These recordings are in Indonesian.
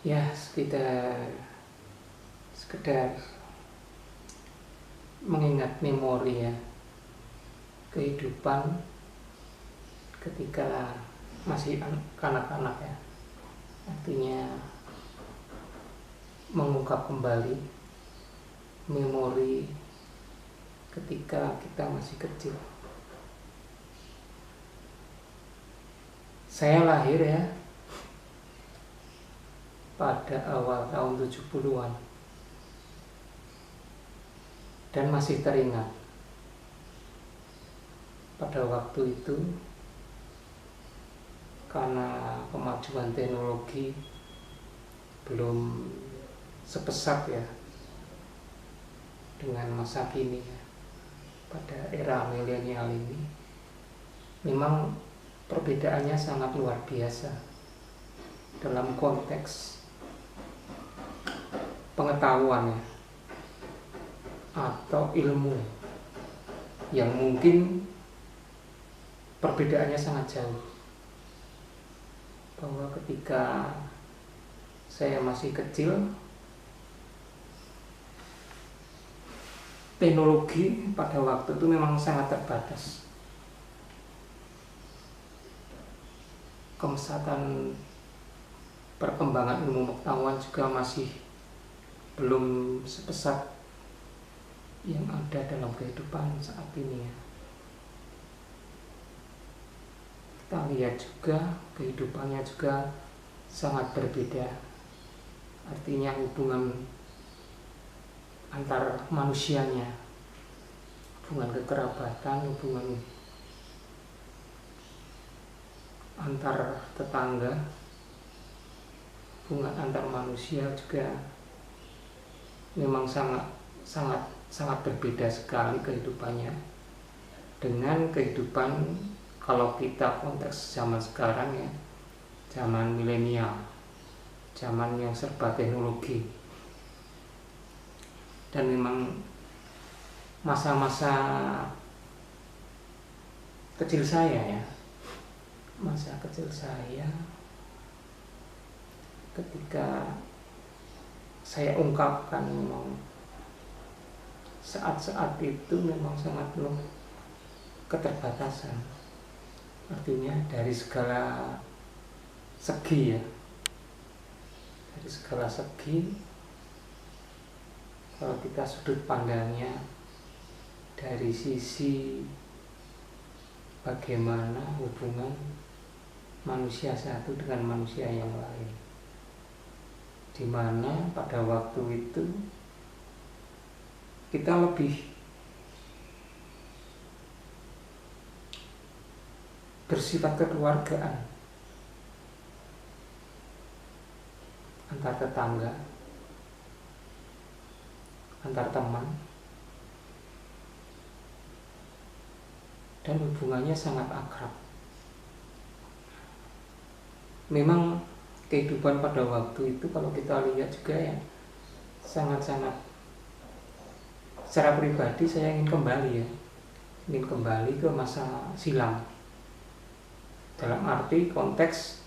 Ya, sekedar mengingat memori ya, kehidupan ketika masih kanak-kanak ya. Artinya mengungkap kembali memori ketika kita masih kecil. Saya lahir ya pada awal tahun 70-an dan masih teringat pada waktu itu karena kemajuan teknologi belum sepesat ya dengan masa kini ya. Pada era milenial ini memang perbedaannya sangat luar biasa dalam konteks pengetahuan ya, atau ilmu yang mungkin perbedaannya sangat jauh. Bahwa ketika saya masih kecil, teknologi pada waktu itu memang sangat terbatas. Kemesatan perkembangan ilmu pengetahuan juga masih belum sepesat yang ada dalam kehidupan saat ini ya. Kita lihat juga kehidupannya juga sangat berbeda. Artinya hubungan antar manusianya, hubungan kekerabatan, hubungan antar tetangga, hubungan antar manusia juga memang sangat berbeda sekali kehidupannya dengan kehidupan kalau kita konteks zaman sekarang ya, zaman milenial, zaman yang serba teknologi. Dan memang masa-masa kecil saya ya, masa kecil saya ketika saya ungkapkan memang saat-saat itu memang sangat penuh keterbatasan. Artinya dari segala segi ya, dari segala segi, kalau kita sudut pandangnya dari sisi bagaimana hubungan manusia satu dengan manusia yang lain, dimana pada waktu itu kita lebih bersifat kekeluargaan antar tetangga, antar teman, dan hubungannya sangat akrab. Memang kehidupan pada waktu itu kalau kita lihat juga ya sangat-sangat, secara pribadi saya ingin kembali ke masa silam, dalam arti konteks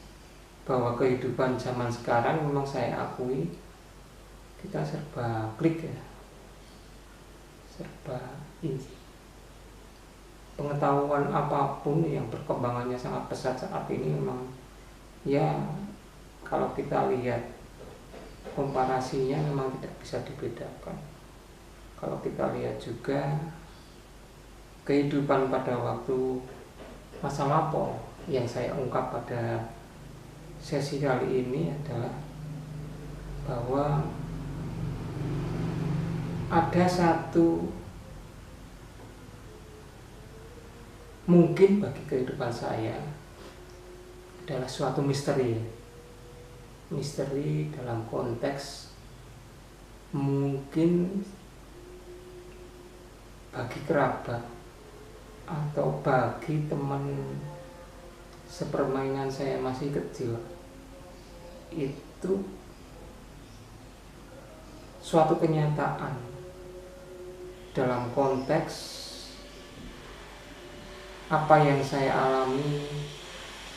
bahwa kehidupan zaman sekarang memang saya akui kita serba klik ya, serba ini, pengetahuan apapun yang perkembangannya sangat pesat saat ini memang ya, kalau kita lihat komparasinya memang tidak bisa dibedakan. Kalau kita lihat juga kehidupan pada waktu masa lampau yang saya ungkap pada sesi kali ini adalah bahwa ada satu, mungkin bagi kehidupan saya adalah suatu misteri dalam konteks mungkin bagi kerabat atau bagi teman sepermainan saya masih kecil, itu suatu kenyataan dalam konteks apa yang saya alami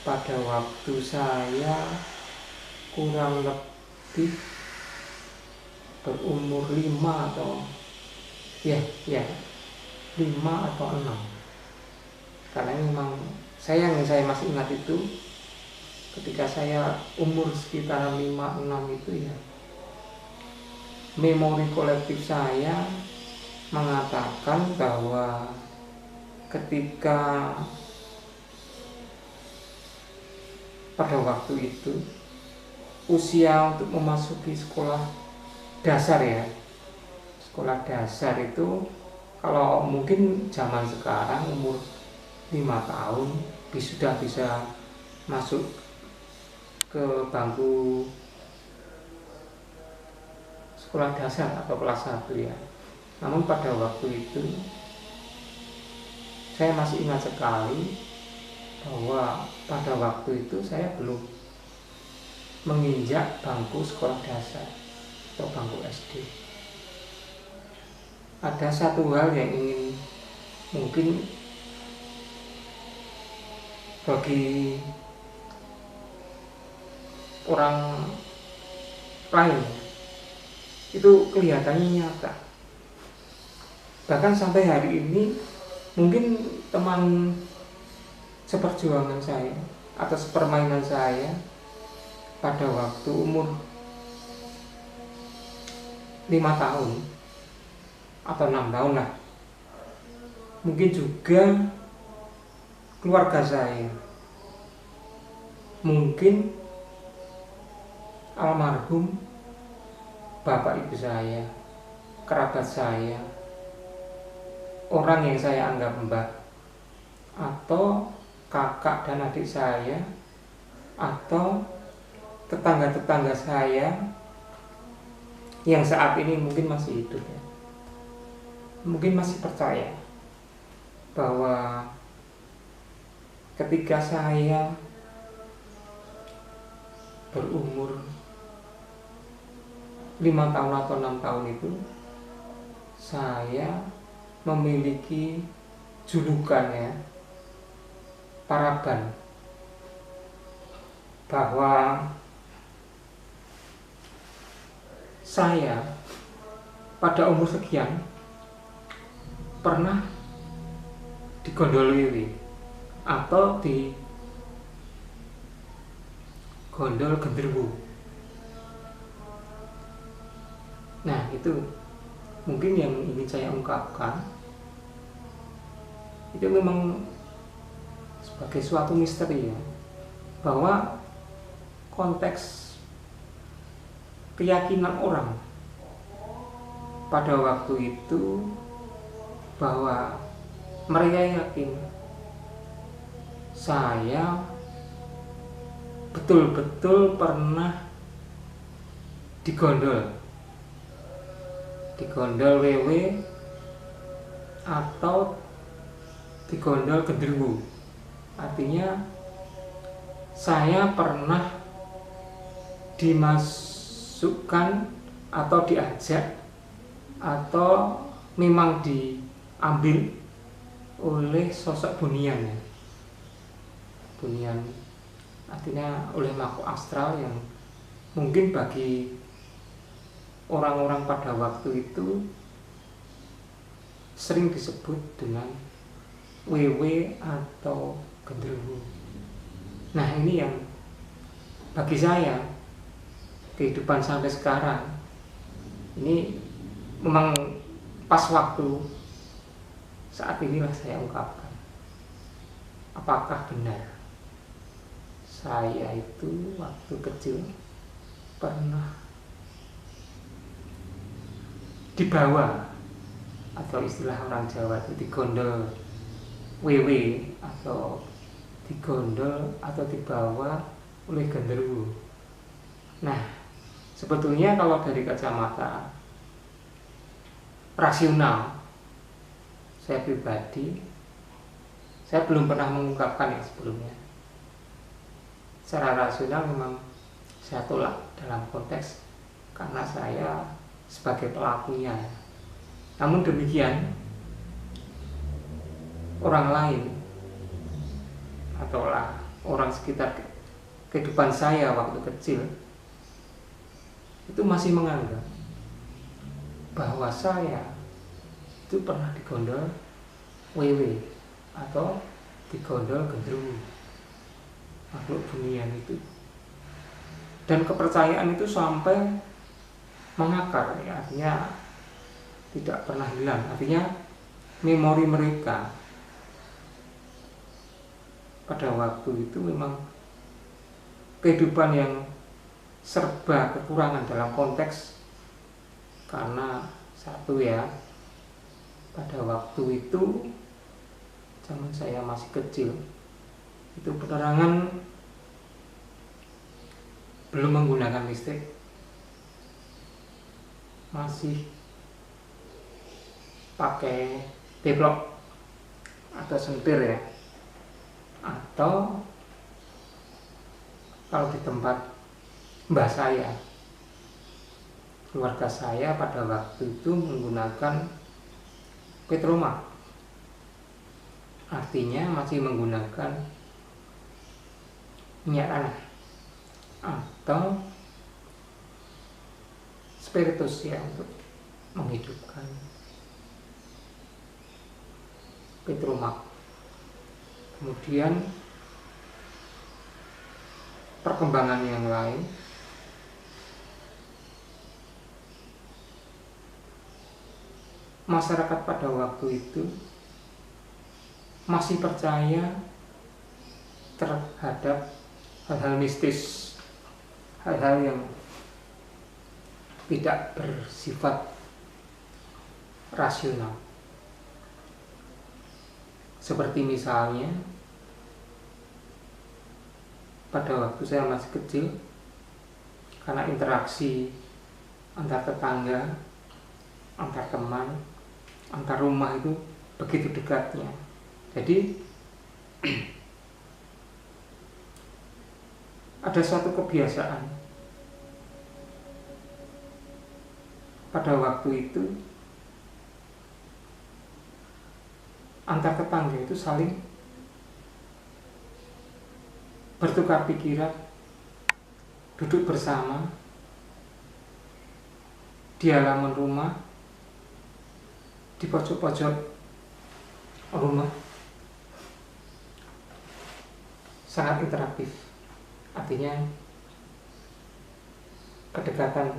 pada waktu saya kurang lebih lebih berumur 5 atau ya 5 atau 6. Karena memang yang saya masih ingat itu ketika saya umur sekitar 5-6 itu ya, memori kolektif saya mengatakan bahwa ketika pada waktu itu usia untuk memasuki sekolah dasar ya, sekolah dasar itu kalau mungkin zaman sekarang umur 5 tahun sudah bisa masuk ke bangku sekolah dasar atau kelas 1 ya. Namun pada waktu itu saya masih ingat sekali bahwa pada waktu itu saya belum menginjak bangku sekolah dasar atau bangku SD. Ada satu hal yang ingin mungkin bagi orang lain itu kelihatannya nyata. Bahkan sampai hari ini mungkin teman seperjuangan saya atau sepermainan saya pada waktu umur 5 tahun atau 6 tahun lah, mungkin juga keluarga saya, mungkin almarhum bapak ibu saya, kerabat saya, orang yang saya anggap mbah, atau kakak dan adik saya, atau tetangga-tetangga saya yang saat ini mungkin masih hidup ya, mungkin masih percaya bahwa ketika saya berumur 5 tahun atau 6 tahun itu saya memiliki julukannya Paraban, bahwa saya pada umur sekian pernah digondol wiwi atau digondol genderuwo. Nah, itu mungkin yang ingin saya ungkapkan. Itu memang sebagai suatu misteri ya, bahwa konteks keyakinan orang pada waktu itu bahwa mereka yakin saya betul-betul pernah digondol wewe atau digondol genderuwo. Artinya saya pernah dimasukkan atau diajak atau memang diambil oleh sosok bunian ya. Bunian artinya oleh makhluk astral yang mungkin bagi orang-orang pada waktu itu sering disebut dengan wewe atau genderuwo. Nah, ini yang bagi saya kehidupan sampai sekarang ini memang pas waktu saat inilah saya ungkapkan. Apakah benar saya itu waktu kecil pernah dibawa, atau istilah orang Jawa itu digondol wewe atau digondol atau dibawa oleh genderuwo. Nah, sebetulnya kalau dari kacamata rasional saya pribadi, saya belum pernah mengungkapkan yang sebelumnya. Secara rasional memang saya tolak dalam konteks karena saya sebagai pelakunya. Namun demikian, orang lain atau orang sekitar kehidupan saya waktu kecil itu masih menganggap bahwa saya itu pernah digondol wewe atau digondol gendruwo, makhluk bunian itu. Dan kepercayaan itu sampai mengakar, ya, artinya tidak pernah hilang. Artinya memori mereka pada waktu itu memang kehidupan yang serba kekurangan dalam konteks, karena satu ya, pada waktu itu zaman saya masih kecil itu penerangan belum menggunakan listrik, masih pakai teplok atau sentir ya, atau kalau di tempat mbah saya, keluarga saya pada waktu itu menggunakan petroma, artinya masih menggunakan minyak tanah atau spiritus ya untuk menghidupkan petroma. Kemudian perkembangan yang lain, masyarakat pada waktu itu masih percaya terhadap hal-hal mistis, hal-hal yang tidak bersifat rasional. Seperti misalnya pada waktu saya masih kecil, karena interaksi antar tetangga, antar teman, antar rumah itu begitu dekatnya. Jadi ada suatu kebiasaan pada waktu itu, antar tetangga itu saling bertukar pikiran, duduk bersama di halaman rumah, di pojok-pojok rumah, sangat interaktif. Artinya kedekatan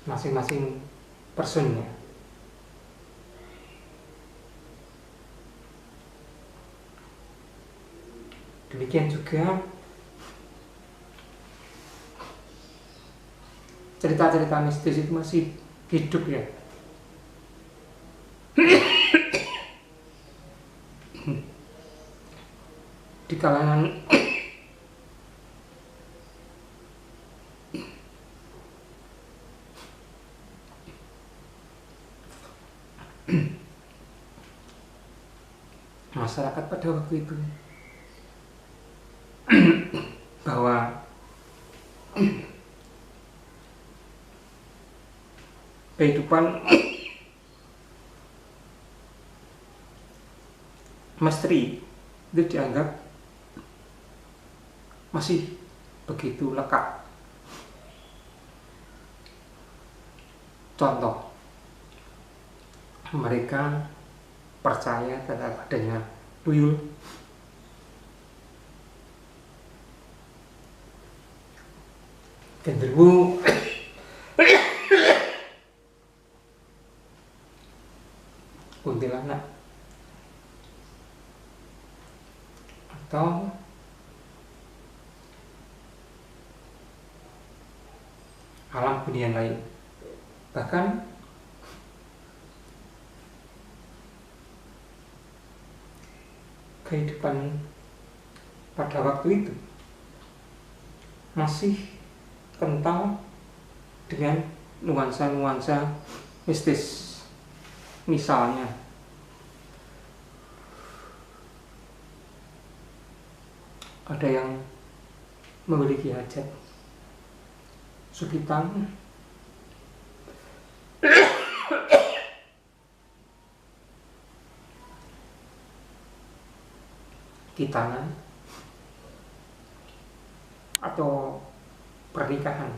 masing-masing personnya. Demikian juga cerita-cerita mistis itu masih hidup ya. Di kalangan masyarakat pada waktu itu, bahwa kehidupan misteri itu dianggap masih begitu lekat. Contoh, mereka percaya terhadap adanya tuyul, genderuwo, kuntilanak, atau alam bunian lain. Bahkan kehidupan pada waktu itu masih kental dengan nuansa-nuansa mistis. Misalnya ada yang memiliki hajat sukitan, kitanan, atau pernikahan,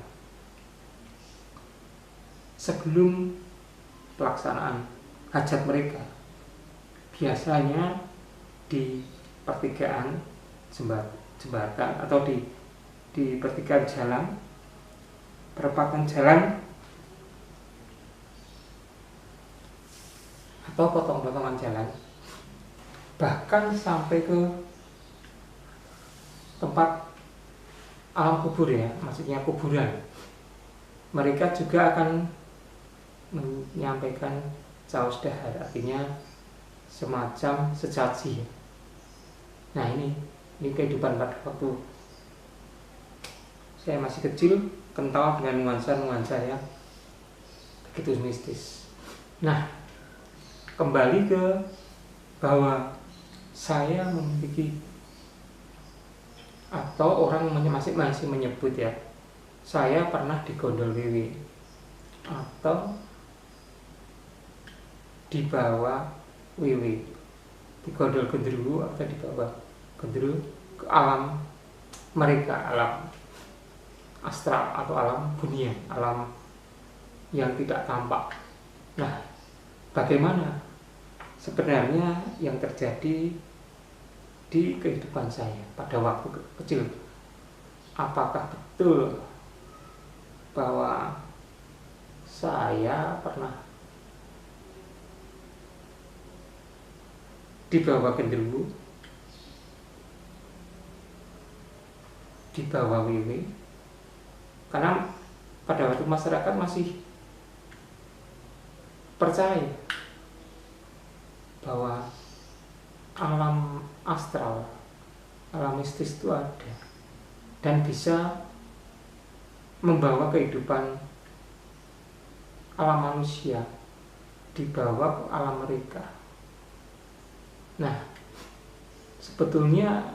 sebelum pelaksanaan hajat mereka, biasanya di pertigaan jembatan atau di pertigaan jalan, perempatan jalan atau potong-potongan jalan, bahkan sampai ke tempat alam kubur ya, maksudnya kuburan, mereka juga akan menyampaikan caos dahar, artinya semacam sesaji. Nah ini kehidupan pada waktu saya masih kecil, kental dengan nuansa-nuansa yang begitu mistis. Nah, kembali ke bahwa saya memiliki, atau orang masih menyebut ya, saya pernah digondol wiwi atau dibawa wiwi, digondol gendruwo atau dibawa gendruwo ke alam mereka, alam astral atau alam dunia, alam yang tidak tampak. Nah, bagaimana sebenarnya yang terjadi di kehidupan saya pada waktu kecil? Apakah betul bahwa saya pernah dibawa genderuwo, dibawa wiwi? Karena pada waktu masyarakat masih percaya bahwa alam astral, alam mistis itu ada dan bisa membawa kehidupan alam manusia, dibawa ke alam mereka. Nah, sebetulnya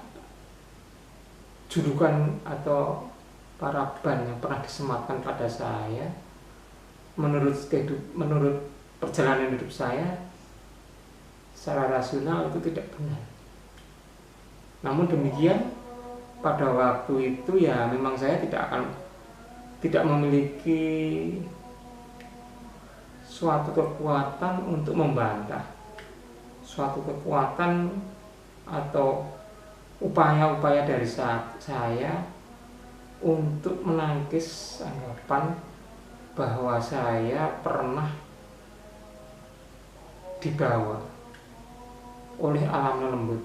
julukan atau paraban yang pernah disematkan pada saya, menurut perjalanan hidup saya secara rasional itu tidak benar. Namun demikian, pada waktu itu ya memang saya tidak memiliki suatu kekuatan untuk membantah, suatu kekuatan atau upaya-upaya dari saya untuk menangkis anggapan bahwa saya pernah dibawa oleh alam lembut,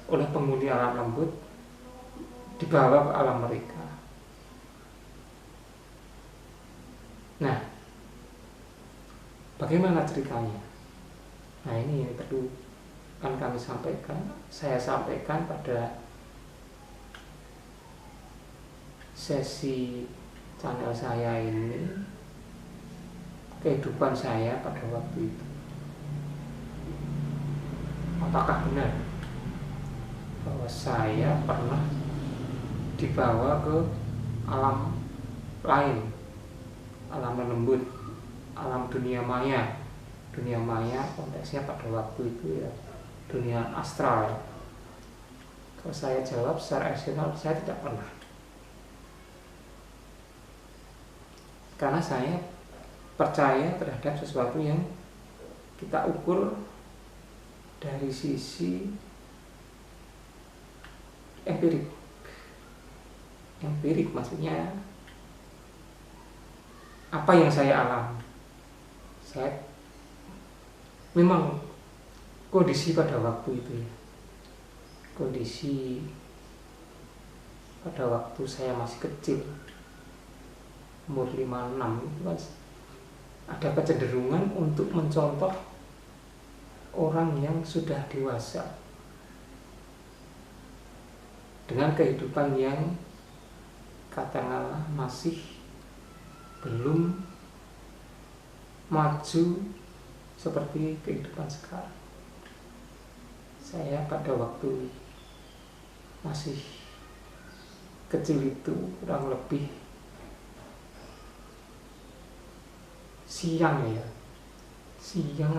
oleh penghuni alam lembut, dibawa ke alam mereka. Nah, bagaimana ceritanya? Nah, ini yang perlu kan kami sampaikan, saya sampaikan pada sesi channel saya ini, kehidupan saya pada waktu itu. Apakah benar bahwa saya pernah dibawa ke alam lain, alam lembut, alam dunia maya? Dunia maya konteksnya pada waktu itu ya dunia astral. Kalau saya jawab secara rasional, saya tidak pernah. Karena saya percaya terhadap sesuatu yang kita ukur dari sisi empirik. Empirik maksudnya apa yang saya alami. Saya memang kondisi pada waktu itu ya, kondisi pada waktu saya masih kecil, umur 5-6 itu kan ada kecenderungan untuk mencontoh orang yang sudah dewasa dengan kehidupan yang katakanlah masih belum maju seperti kehidupan sekarang. Saya pada waktu masih kecil itu kurang lebih siang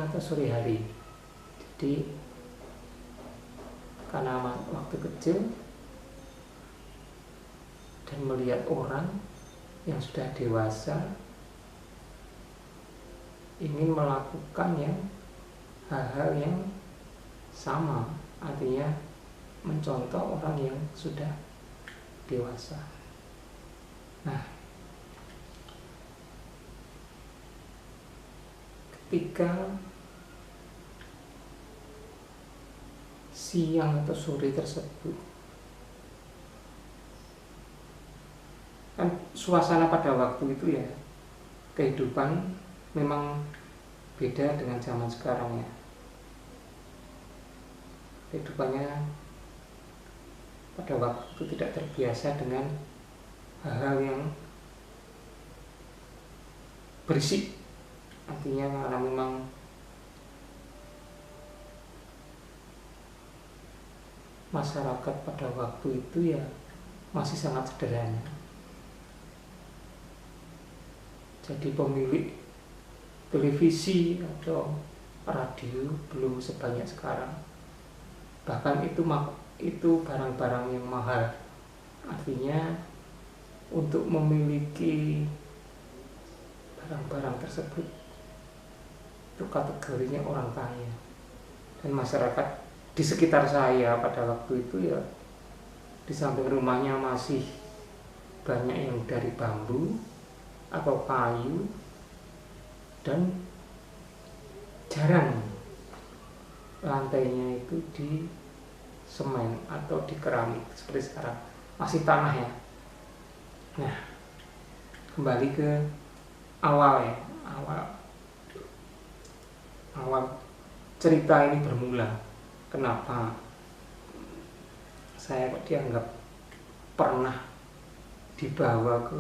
atau sore hari. Jadi karena waktu kecil dan melihat orang yang sudah dewasa ingin melakukan hal-hal yang sama, artinya mencontoh orang yang sudah dewasa. Nah, ketika siang atau sore tersebut, kan suasana pada waktu itu kehidupan memang beda dengan zaman sekarang kehidupannya pada waktu itu tidak terbiasa dengan hal-hal yang berisik, artinya karena memang masyarakat pada waktu itu masih sangat sederhana. Jadi pemilik televisi atau radio belum sebanyak sekarang. Bahkan itu barang-barang yang mahal. Artinya untuk memiliki barang-barang tersebut itu kategorinya orang kaya. Dan masyarakat di sekitar saya pada waktu itu di samping rumahnya masih banyak yang dari bambu atau kayu, dan jarang lantainya itu di semen atau di keramik seperti sekarang, masih tanah Nah, kembali ke awal cerita ini bermula. Kenapa saya kok dianggap pernah dibawa ke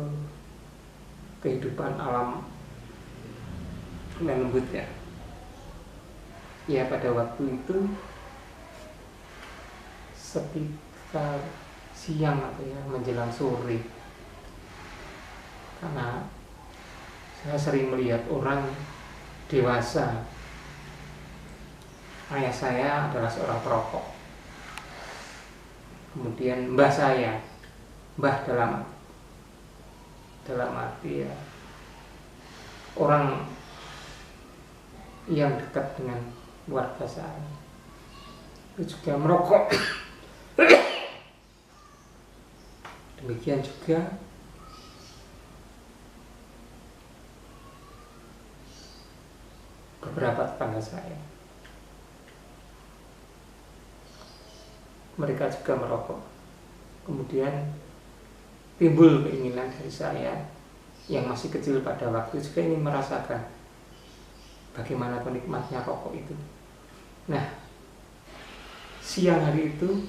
kehidupan alam lembut pada waktu itu sekitar siang atau menjelang sore, karena saya sering melihat orang dewasa. Ayah saya adalah seorang perokok, kemudian mbah saya, dalam arti orang yang dekat dengan keluarga saya itu juga merokok. Demikian juga beberapa tetangga saya, mereka juga merokok. Kemudian timbul keinginan dari saya yang masih kecil pada waktu juga ingin merasakan bagaimana penikmatnya rokok itu. Nah, siang hari itu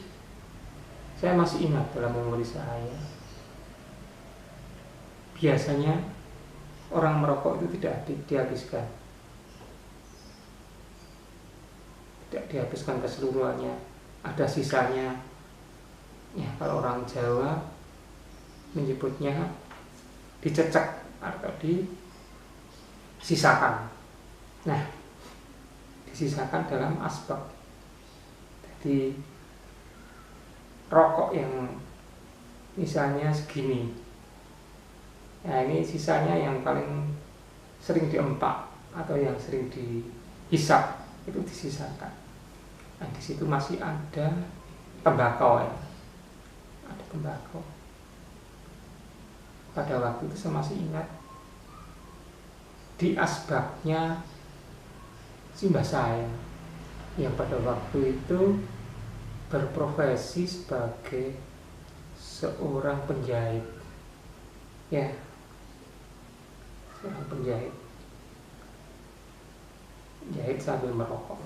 saya masih ingat dalam memori saya, biasanya orang merokok itu tidak dihabiskan keseluruhannya, ada sisanya. Kalau orang Jawa menyebutnya dicecek atau disisakan. Nah, disisakan dalam asbak. Jadi rokok yang misalnya segini, ini sisanya yang paling sering diempak atau yang sering dihisap itu disisakan. Nah, di situ masih ada tembakau ada tembakau. Pada waktu itu saya masih ingat di asbaknya si mbah saya yang pada waktu itu berprofesi sebagai seorang penjahit, seorang penjahit, jahit sambil merokok.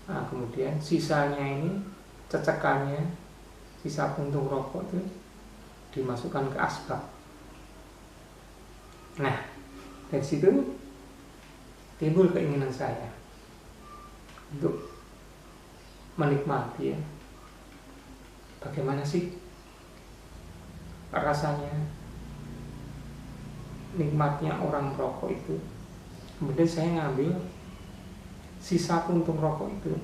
Nah, kemudian sisanya ini, cecekannya, sisa puntung rokok itu dimasukkan ke asbak. Nah, dari situ timbul keinginan saya untuk menikmati bagaimana sih rasanya, nikmatnya orang merokok itu. Kemudian saya ngambil sisa puntung rokok itu.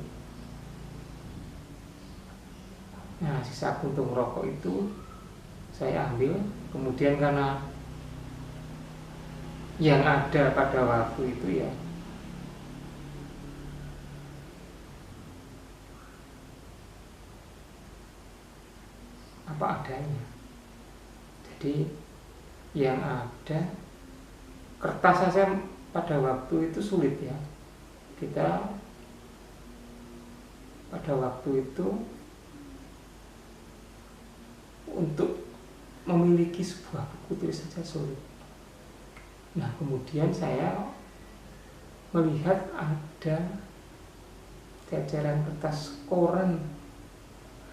Nah, sisa puntung rokok itu saya ambil. Kemudian karena yang ada pada waktu itu ya apa adanya. Jadi yang ada kertas saja pada waktu itu sulit ya. Kita pada waktu itu untuk memiliki sebuah buku tulis saja sulit. Nah, kemudian saya melihat ada jajaran kertas koran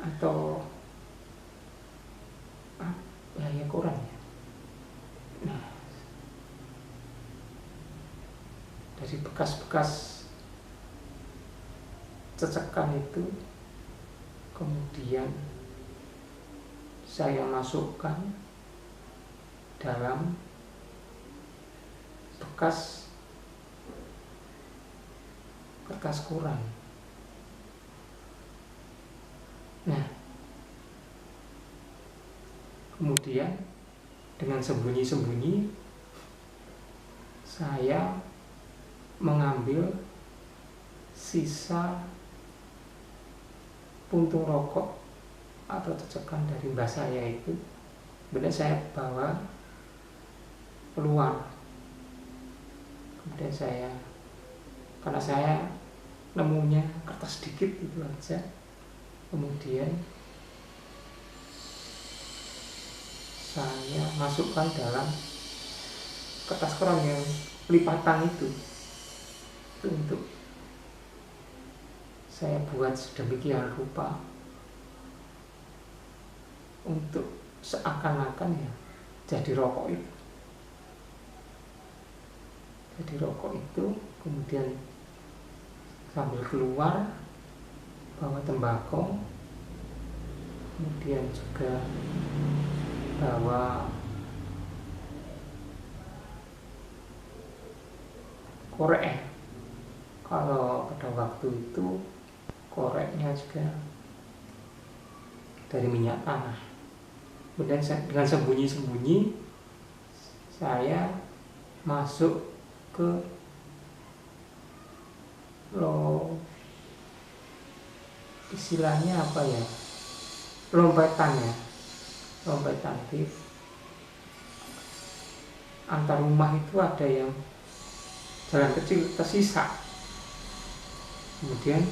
atau ya koran ya. Nah, dari bekas-bekas cecekan itu kemudian saya masukkan dalam bekas kertas koran. Nah, kemudian dengan sembunyi-sembunyi saya mengambil sisa puntung rokok atau cecekan dari mbah saya itu, kemudian saya bawa keluar. Kemudian saya, karena saya nemunya kertas sedikit itu aja, kemudian saya masukkan dalam kertas koran yang lipatan itu untuk saya buat sedemikian rupa untuk seakan-akan ya jadi rokok itu. Jadi rokok itu kemudian sambil keluar bawa tembakau, kemudian juga bawa korek. Kalau pada waktu itu koreknya juga dari minyak tanah. Kemudian dengan sembunyi-sembunyi saya masuk ke istilahnya apa ya, lompetan di antar rumah itu ada yang jalan kecil tersisa. Kemudian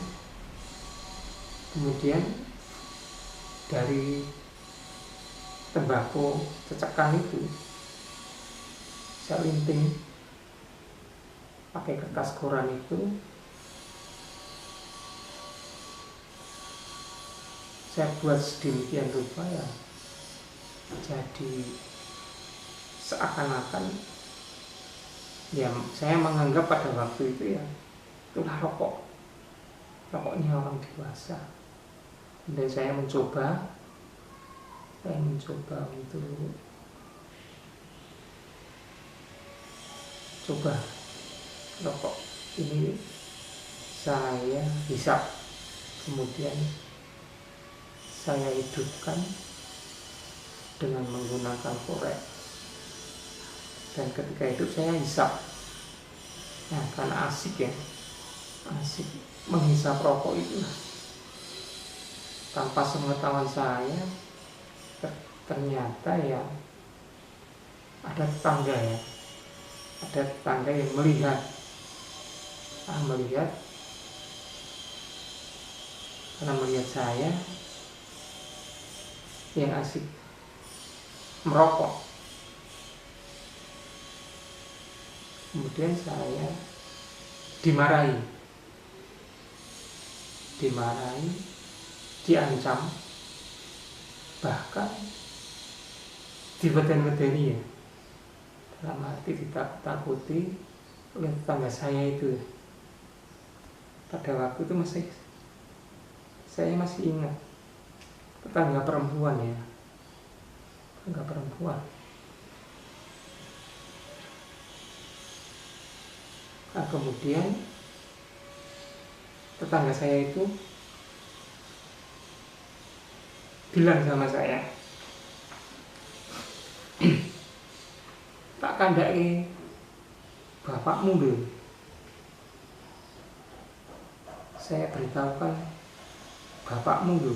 dari tembakau cecekan itu saya linting pakai kertas koran itu, saya buat sedemikian rupa ya jadi seakan-akan ya saya menganggap pada waktu itu ya itulah rokoknya orang dewasa. Dan saya mencoba untuk coba rokok ini saya hisap, kemudian saya hidupkan dengan menggunakan korek, dan ketika itu saya hisap. Nah, karena asik menghisap rokok itu tanpa sepengetahuan saya ternyata ya ada tetangga yang melihat karena melihat saya yang asik merokok. Kemudian saya dimarahi, diancam, bahkan dibeden-bedeni ya, dalam arti ditakut-takuti oleh tetangga saya itu. Pada waktu itu saya masih ingat, tetangga perempuan. Nah, kemudian tetangga saya itu bilang sama saya, tak kandhake bapakmu lho. Saya beritahukan bapakmu lho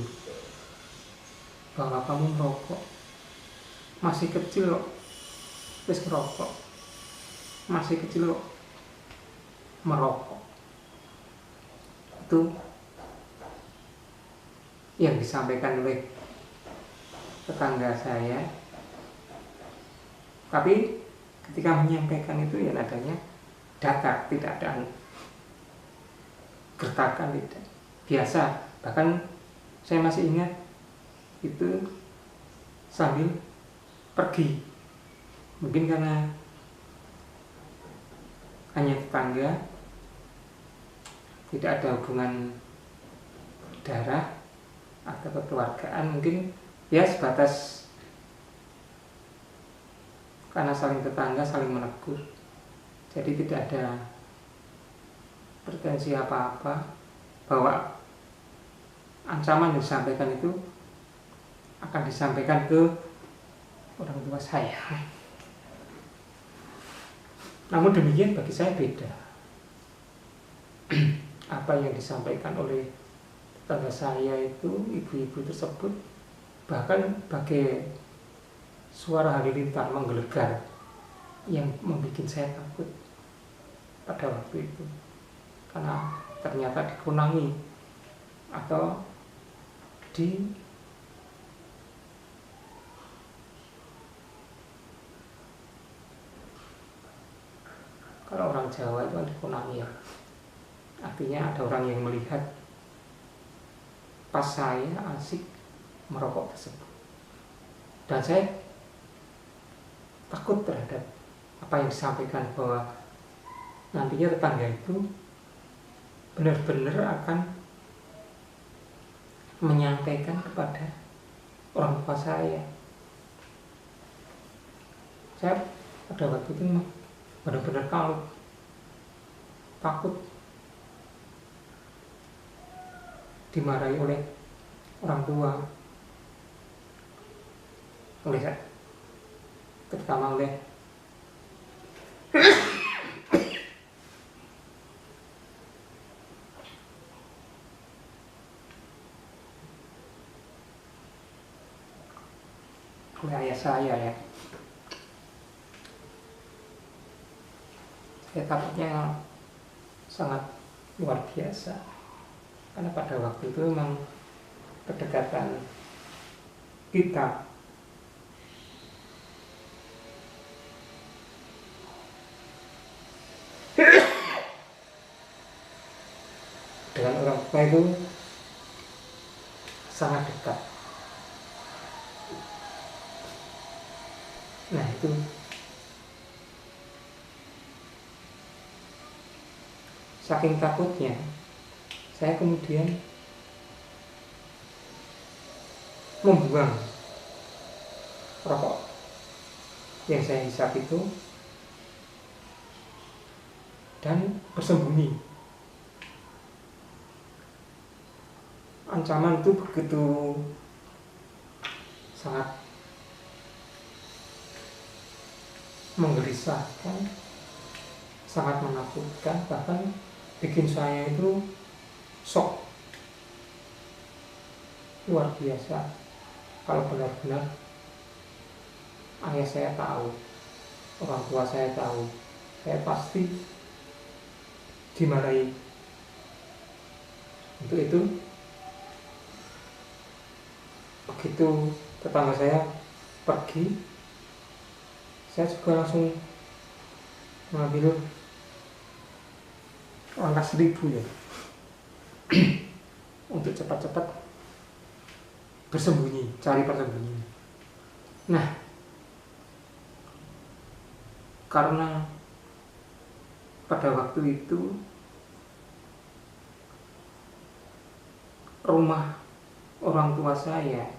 bahwa kamu merokok. Masih kecil kok wis ngerokok. Masih kecil kok merokok. Itu yang disampaikan oleh tetangga saya. Tapi ketika menyampaikan itu ya nadanya datar, tidak ada gertakan, tidak biasa. Bahkan saya masih ingat itu sambil pergi, mungkin karena hanya tetangga, tidak ada hubungan darah atau kekeluargaan, mungkin ya sebatas karena saling tetangga, saling menegur. Jadi tidak ada pretensi apa-apa bahwa ancaman yang disampaikan itu akan disampaikan ke orang tua saya. Namun demikian bagi saya beda. Apa yang disampaikan oleh tetangga saya itu, ibu-ibu tersebut, bahkan bagai suara halilintar menggelegar yang membuat saya takut pada waktu itu, karena ternyata dikunangi atau kalau orang Jawa itu dikunangi ya, artinya ada orang yang melihat pas saya asik merokok tersebut, dan saya takut terhadap apa yang disampaikan bahwa nantinya tetangga itu benar-benar akan menyampaikan kepada orang tua saya. Saya pada waktu itu benar-benar kalut, takut dimarahi oleh orang tua, terutama oleh ayah saya ya. Saya takutnya sangat luar biasa, karena pada waktu itu memang kedekatan kita dengan orang tua itu sangat dekat. Nah itu saking takutnya saya kemudian membuang rokok yang saya hisap itu dan bersembunyi. Ancaman itu begitu sangat menggelisahkan, sangat menakutkan, bahkan bikin saya itu shock luar biasa. Kalau benar-benar ayah saya tahu, orang tua saya tahu, saya pasti dimarahi. Untuk itu begitu tetangga saya pergi, saya juga langsung mengambil langkah 1000 ya untuk cepat-cepat bersembunyi, cari persembunyian. Nah, karena pada waktu itu rumah orang tua saya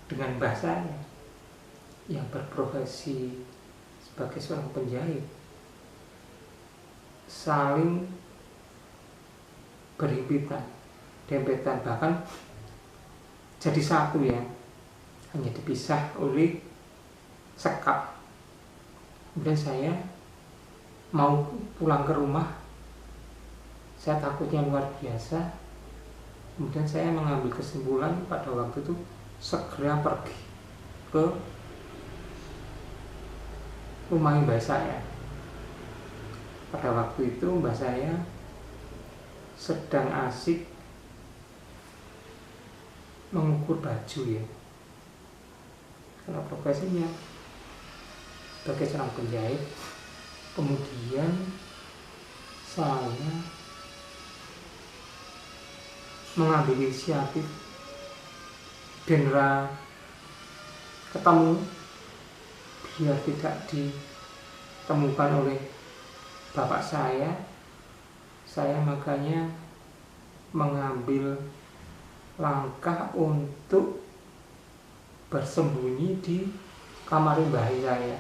dengan mbah saya yang berprofesi sebagai seorang penjahit saling berhimpitan, dempetan, bahkan jadi satu ya, hanya dipisah oleh sekap. Kemudian saya mau pulang ke rumah, saya takutnya luar biasa. Kemudian saya mengambil kesimpulan pada waktu itu segera pergi ke rumah mbah saya. Pada waktu itu mbah saya sedang asik mengukur baju ya, karena profesinya sebagai seorang penjahit. Kemudian saya mengambil inisiatif genre ketemu biar tidak ditemukan oleh bapak saya makanya mengambil langkah untuk bersembunyi di kamar mbah saya.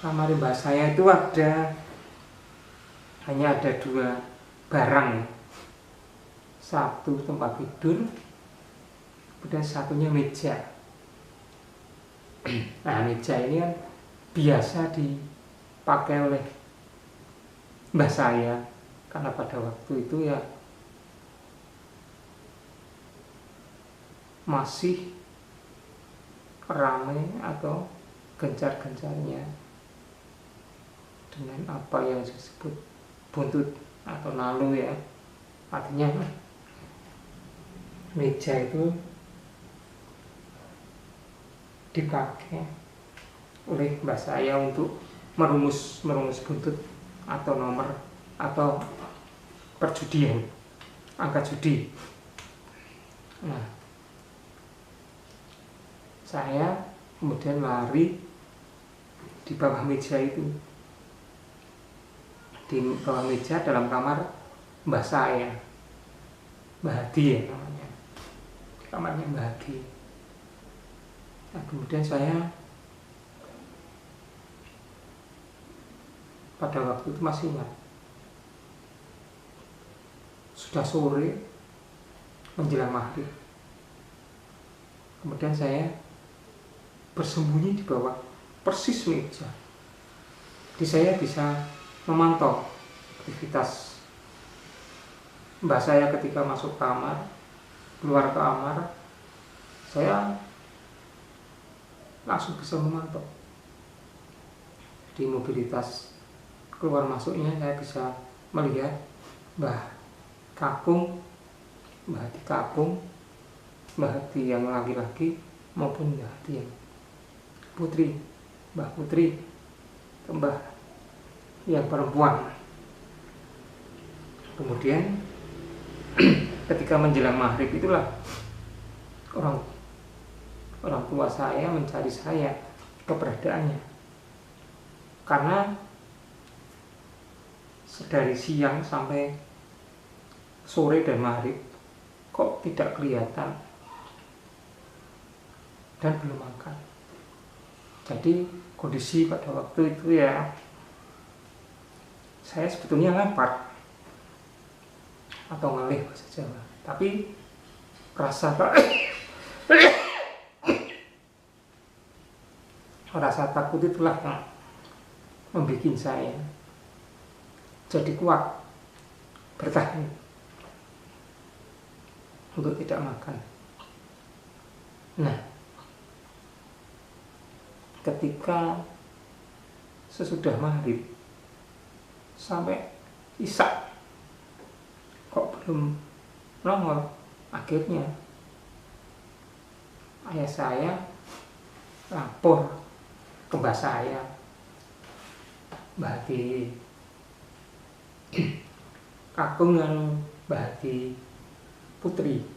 Kamar mbah saya itu hanya ada 2 barang ya. Satu tempat tidur, kemudian satunya meja. Nah, meja ini kan biasa dipakai oleh mbah saya karena pada waktu itu ya masih ramai atau gencar-gencarnya dengan apa yang disebut buntut atau nalu ya. Artinya meja itu dipakai oleh mbah saya untuk merumus buntut atau nomor atau perjudian, angka judi. Nah, saya kemudian lari di bawah meja itu, di bawah meja dalam kamar mbah saya, Mbah Hadi ya namanya, kamarnya Mbah Hadi. Nah, kemudian saya pada waktu itu masih ingat, sudah sore menjelang maghrib. Kemudian saya bersembunyi di bawah persis meja. Jadi saya bisa memantau aktivitas mbah saya ketika masuk kamar, keluar kamar, saya langsung bisa memantau. Di mobilitas keluar masuknya saya bisa melihat Mbah Kakung, Mbah Hadi Kakung, Mbah Hadi yang laki-laki maupun Mbah Hadi yang putri, Mbah Putri, Mbah yang perempuan. Kemudian ketika menjelang maghrib itulah orang tua saya mencari saya keberadaannya, karena dari siang sampai sore dan maghrib kok tidak kelihatan dan belum makan. Jadi kondisi pada waktu itu ya, saya sebetulnya lapar atau ngalih bahasa Jawa, tapi rasa takut itulah yang membuat saya jadi kuat bertahan untuk tidak makan. Nah, ketika sesudah maghrib sampai isya kok belum nongol, akhirnya ayah saya lapor ke mbah saya, Mbah Hadi Kakung dan Mbah Hadi Putri.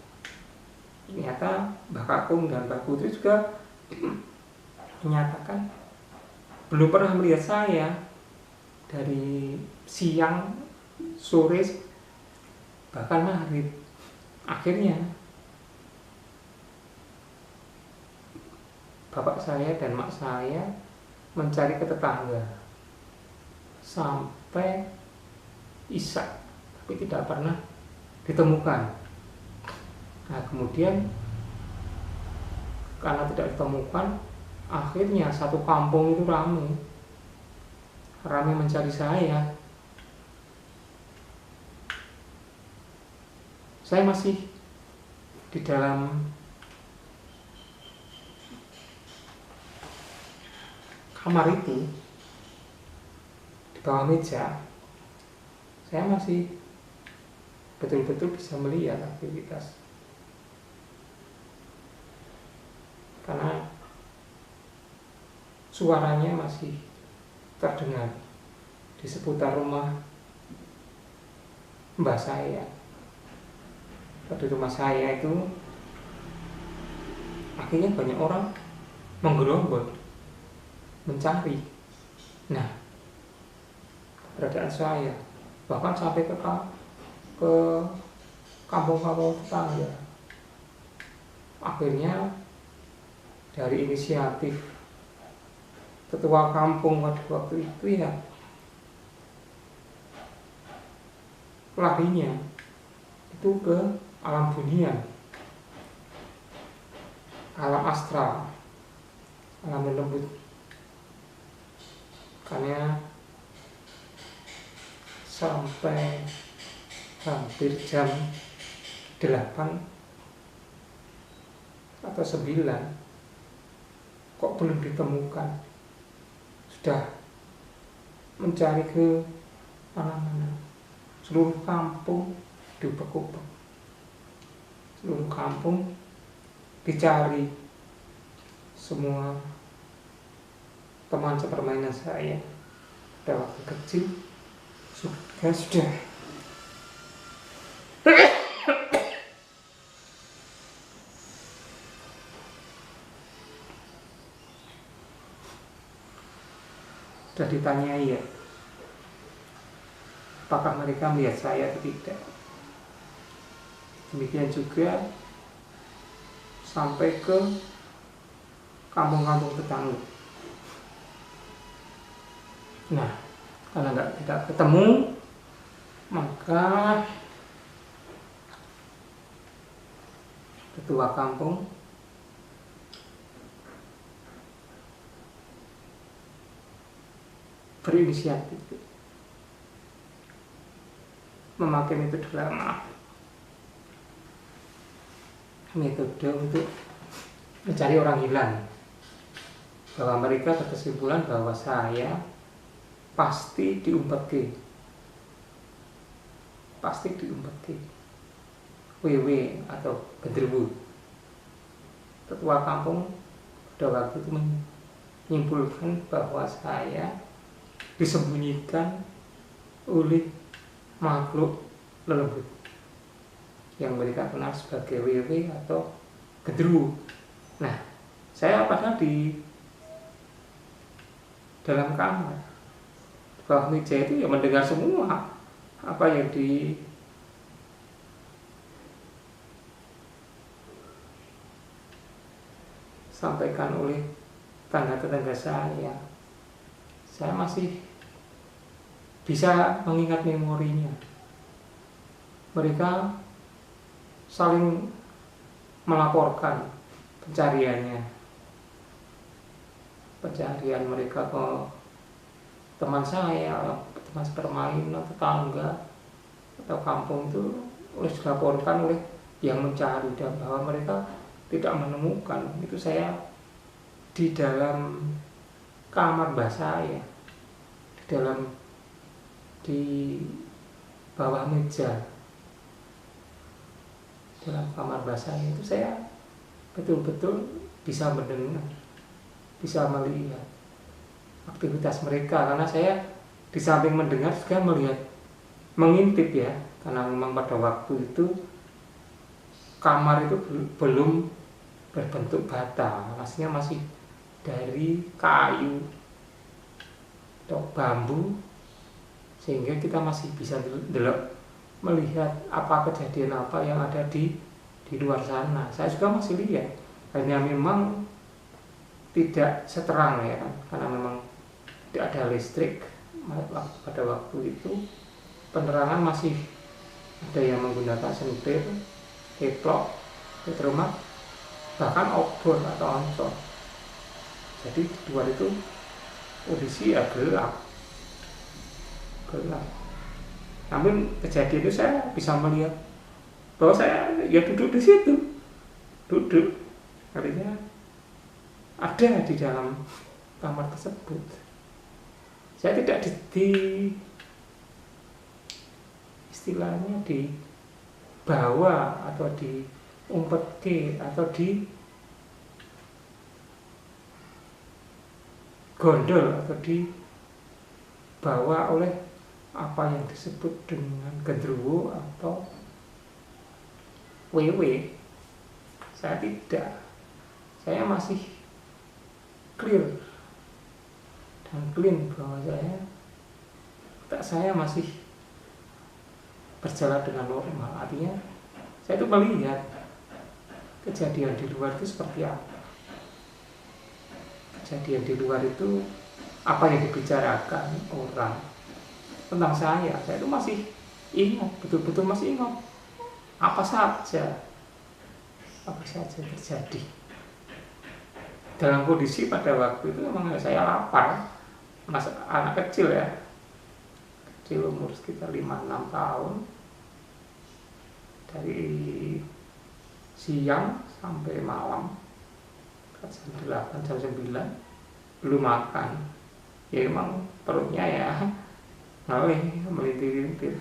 Ternyata Mbah Kakung dan Mbah Putri juga menyatakan belum pernah melihat saya dari siang, sore, bahkan maghrib. Akhirnya bapak saya dan mak saya mencari ke tetangga sampai isya, tapi tidak pernah ditemukan. Nah kemudian karena tidak ditemukan, akhirnya satu kampung itu ramai mencari saya. Saya masih di dalam kamar itu, di bawah meja, saya masih betul-betul bisa melihat aktivitas. Karena suaranya masih terdengar di seputar rumah mbah saya. Pada rumah saya itu akhirnya banyak orang menggerombol mencari. Nah, keberadaan saya bahkan sampai ke kampung-kampung tetangga. Akhirnya dari inisiatif ketua kampung pada waktu itu ya larinya itu ke alam dunia, alam astral, alam lembut. Karena sampai hampir jam 8 atau 9 kok belum ditemukan. Sudah mencari ke mana-mana, seluruh kampung diubek-ubek, seluruh kampung dicari. Semua teman sepermainan saya pada waktu kecil sudah ditanyai ya, apakah mereka melihat saya atau tidak. Demikian juga sampai ke kampung-kampung tetangga. Nah, karena tidak ketemu, maka ketua kampung berinisiatif memakai metode lama, metode untuk mencari orang hilang, bahwa mereka berkesimpulan bahwa saya pasti diumpeti WW atau genderuwo. Ketua kampung pada waktu itu menyimpulkan bahwa saya disembunyikan oleh makhluk lembut yang mereka kenal sebagai WW atau genderuwo. Nah, saya padahal di dalam kamar, bawah meja itu ya mendengar semua apa yang disampaikan oleh tetangga-tetangga saya. Saya masih bisa mengingat memorinya. Mereka saling melaporkan pencarian mereka ke teman saya, teman sepermainan, tetangga atau kampung itu dilaporkan oleh yang mencari, dan bahwa mereka tidak menemukan. Itu saya di dalam kamar mbah saya, di bawah meja dalam kamar mbah saya itu saya betul-betul bisa mendengar, bisa melihat aktivitas mereka. Karena saya di samping mendengar juga melihat, mengintip ya, karena memang pada waktu itu kamar itu belum berbentuk bata, maksudnya masih dari kayu atau bambu, sehingga kita masih bisa melihat apa kejadian apa yang ada di luar sana. Saya juga masih lihat, hanya memang tidak seterang ya kan, karena memang tidak ada listrik pada waktu itu. Penerangan masih ada yang menggunakan sentir, teplok, Di rumah bahkan obor atau oncor. Jadi di luar itu kondisi ya gelap. Namun kejadian itu saya bisa melihat bahwa saya ya duduk di situ, artinya ada di dalam kamar tersebut. Saya tidak di istilahnya dibawa atau diumpet atau di gondol atau dibawa oleh apa yang disebut dengan gendruwo atau wewe. Saya tidak, saya masih clear dan clean bahwa saya masih berjalan dengan normal. Artinya saya itu melihat kejadian di luar itu seperti apa. Kejadian di luar itu apa yang dibicarakan orang tentang saya itu masih ingat, betul-betul masih ingat apa saja terjadi. Dalam kondisi pada waktu itu memang saya lapar, anak kecil ya, kecil umur sekitar 5-6 tahun, dari siang sampai malam jam 8, jam 9 belum makan. Ya emang perutnya ya ngelih, melintir-lintir,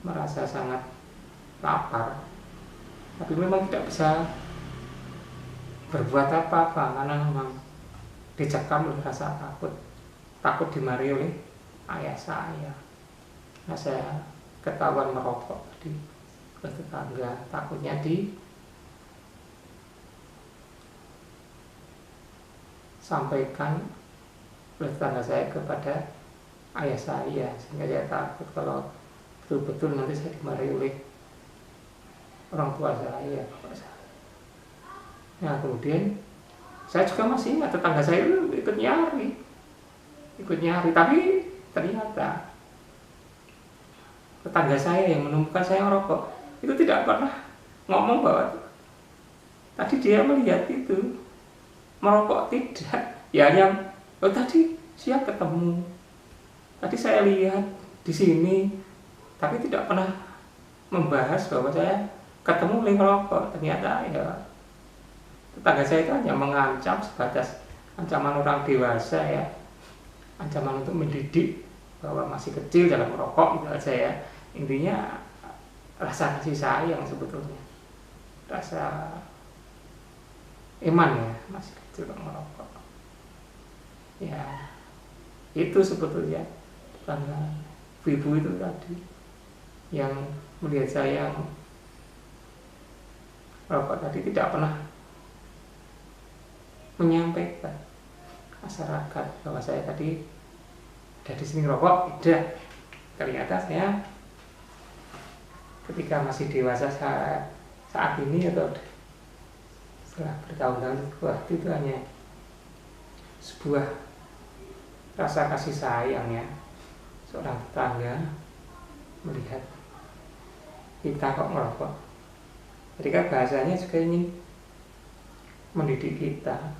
merasa sangat lapar, tapi memang tidak bisa berbuat apa-apa karena memang dicekam oleh rasa takut dimarahi oleh ayah saya. Nah, saya ketahuan merokok di tetangga, takutnya disampaikan oleh tetangga saya kepada ayah saya, sehingga saya takut kalau betul-betul nanti saya dimarahi oleh orang tua saya, bapak saya. Nah, kemudian saya juga masih ingat tetangga saya itu ikut nyari, tapi ternyata tetangga saya yang menemukan saya merokok itu tidak pernah ngomong bahwa tadi dia melihat itu merokok, tidak. Ya hanya tadi siap ketemu, tadi saya lihat di sini, tapi tidak pernah membahas bahwa saya ketemu oleh merokok. Ternyata ya tetangga saya itu hanya mengancam sebatas ancaman orang dewasa ya, ancaman untuk mendidik bahwa masih kecil dalam merokok gitu aja ya. Intinya rasa kasih sayang sebetulnya, rasa iman ya, masih kecil kok merokok. Ya itu sebetulnya tetangga ibu itu tadi yang melihat saya merokok tadi tidak pernah menyampaikan masyarakat bahwa saya tadi ada di sini rokok, tidak. Ternyata saya ketika masih dewasa saat ini atau setelah bertahun-tahun waktu itu hanya sebuah rasa kasih sayang ya, seorang tetangga melihat kita kok merokok. Ketika bahasanya juga ingin mendidik kita.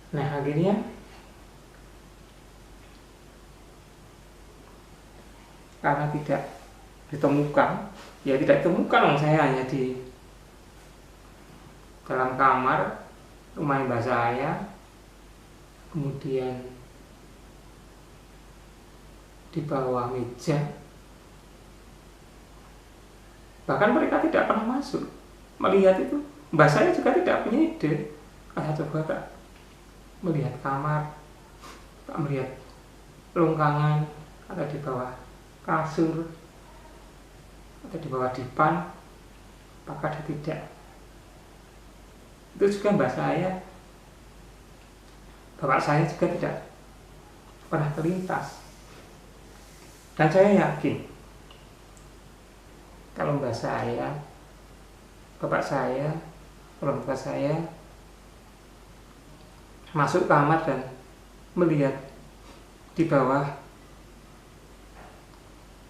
Nah, akhirnya karena tidak ditemukan, ya tidak ditemukan, saya hanya di dalam kamar rumah mbak saya, kemudian di bawah meja. Bahkan mereka tidak pernah masuk melihat itu. Mbak saya juga tidak punya ide. Coba tak melihat kamar, tak melihat longgangan, atau di bawah kasur, atau di bawah dipan, apakah dia tidak. Itu juga mbak saya, bapak saya juga tidak pernah terlintas. Dan saya yakin kalau mbak saya, bapak saya, orang tua saya masuk kamar dan melihat di bawah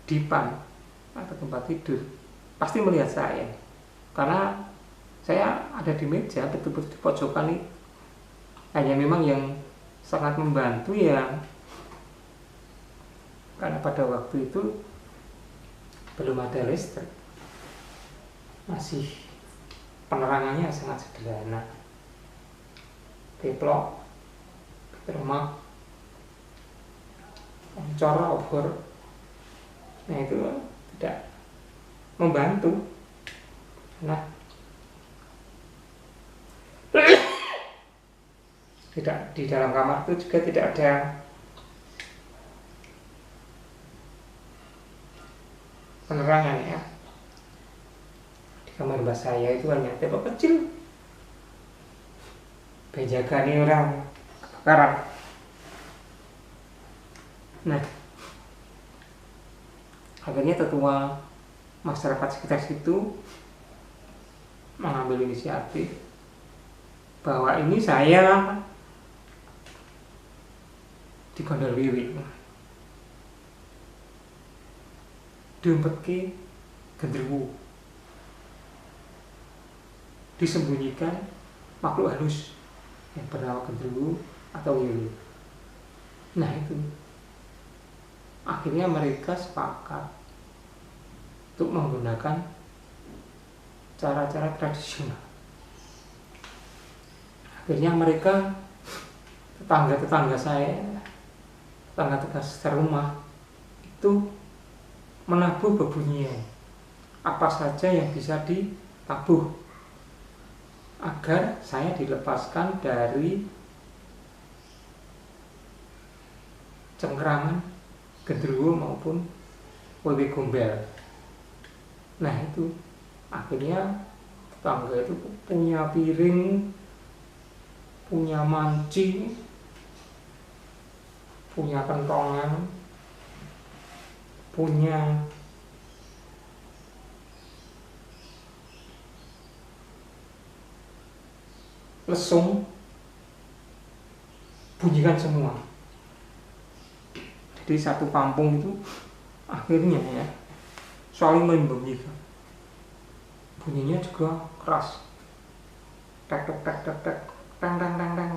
dipan atau tempat tidur, pasti melihat saya. karena saya ada di meja betul-betul di pojokan itu. Hanya memang yang sangat membantu ya karena pada waktu itu belum ada listrik, masih penerangannya sangat sederhana, teplok, termak, oncor, obor. Nah itu tidak membantu. Nah tidak, di dalam kamar itu juga tidak ada penerangan ya. Di kamar mbak saya itu hanya tembok kecil, penjaga ini orang kebakaran. Nah akhirnya tetua masyarakat sekitar situ mengambil inisiatif bahwa ini saya digondol wiwi, diumpetke genderuwo, disembunyikan makhluk halus yang bernama genderuwo atau wiwi. Nah itu akhirnya mereka sepakat untuk menggunakan cara-cara tradisional. Akhirnya mereka, tetangga-tetangga saya, tetangga-tetangga serumah itu menabuh bebunyian apa saja yang bisa ditabuh agar saya dilepaskan dari cengkraman genderuwo maupun wewe gombel. Nah itu akhirnya tetangga itu punya piring, punya manci, punya kentongan, punya lesung, bunyikan semua. Jadi satu kampung itu akhirnya ya saling membunyikan. Bunyinya juga keras. Tek tek tek tek tek, tang tang tang tang,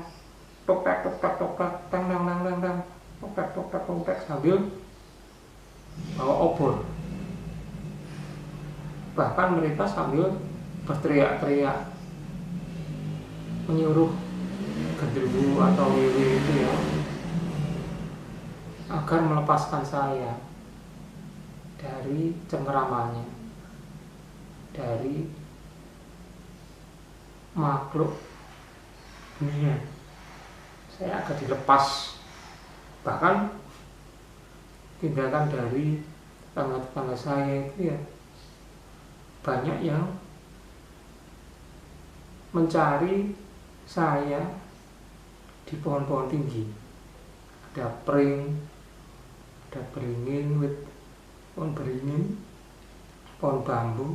tok tek tok tek tok tek, tang tang tang tang tang, tok tek tok tek tok tek, sambil bawa obor. Bahkan mereka sambil berteriak-teriak menyuruh genderuwo atau wewe itu ya agar melepaskan saya dari cengkeramannya, dari makhluk dunia. Saya akan dilepas. Bahkan tindakan dari tetangga-tetangga saya itu ya banyak yang mencari saya di pohon-pohon tinggi. Ada pring, ada beringin, pohon beringin, pohon bambu,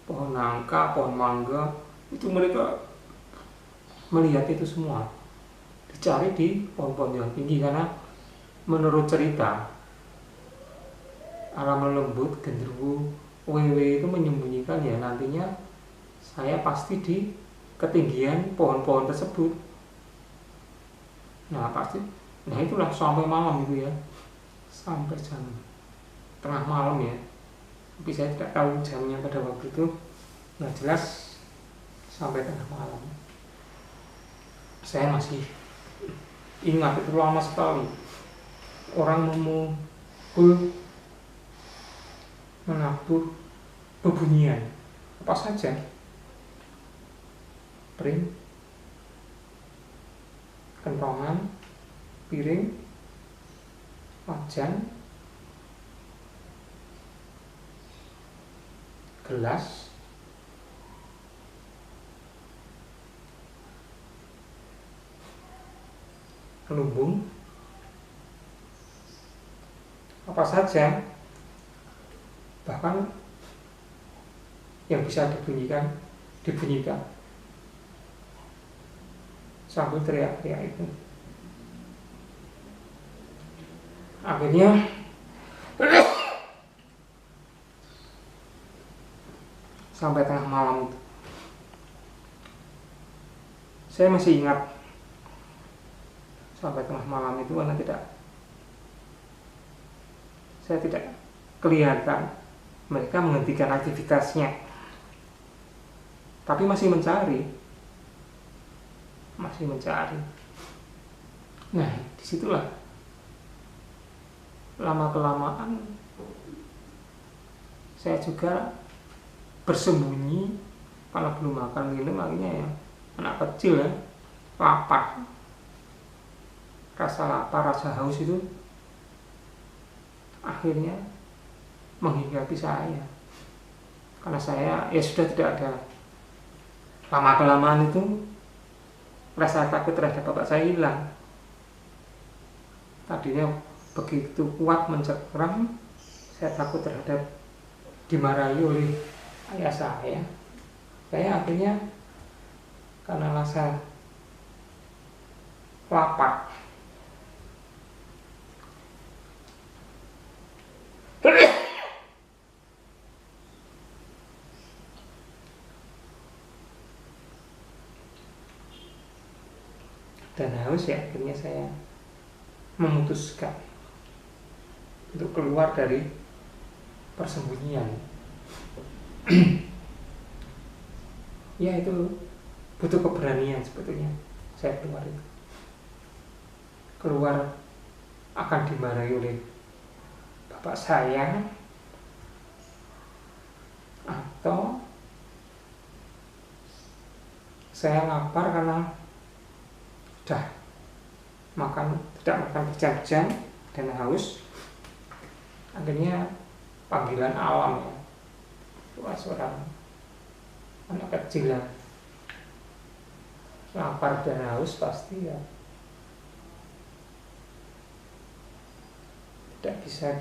pohon nangka, pohon mangga. Itu mereka melihat itu semua, dicari di pohon-pohon yang tinggi. Karena menurut cerita alam lembut genderuwo wewe itu menyembunyikan ya nantinya saya pasti di ketinggian pohon-pohon tersebut. Nah pasti, nah itulah sampai malam itu ya, sampai jam tengah malam ya, tapi saya tidak tahu jamnya pada waktu itu. Nah jelas sampai tengah malam. Saya masih ingat itu lama sekali. Orang memukul, menabuh bebunyian apa saja, pring, kentongan, piring, wajan, gelas, lumbung, apa saja, bahkan yang bisa dibunyikan sambil teriak-teriak itu. Akhirnya sampai tengah malam itu. Saya masih ingat sampai tengah malam itu karena saya tidak kelihatan mereka menghentikan aktivitasnya, tapi masih mencari. Nah, disitulah lama-kelamaan saya juga bersembunyi karena belum makan minum. Akhirnya ya anak kecil ya, lapar, rasa lapar, rasa haus itu akhirnya menghinggapi saya, karena saya ya sudah tidak ada. Lama-kelamaan itu rasa takut terhadap bapak saya hilang. Tadinya begitu kuat mencekram, saya takut terhadap dimarahi oleh ayah saya. Saya akhirnya karena rasa lapar, dan haus ya, akhirnya saya memutuskan untuk keluar dari persembunyian. Ya itu butuh keberanian sebetulnya. Saya keluar akan dimarahi oleh bapak saya, atau saya lapar karena sudah tidak makan berjam-jam dan haus. Akhirnya panggilan alam ya, seorang anak kecil lah, lapar dan haus pasti ya tidak bisa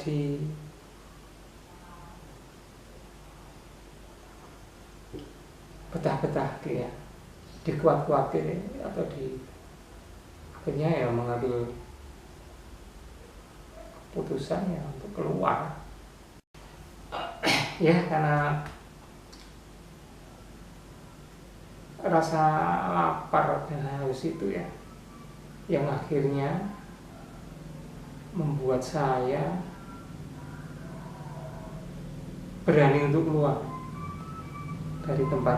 betah-betah ya, dikuat-kuatin atau akhirnya ya mengambil keputusan ya untuk keluar. Ya karena rasa lapar dan haus itu ya yang akhirnya membuat saya berani untuk keluar dari tempat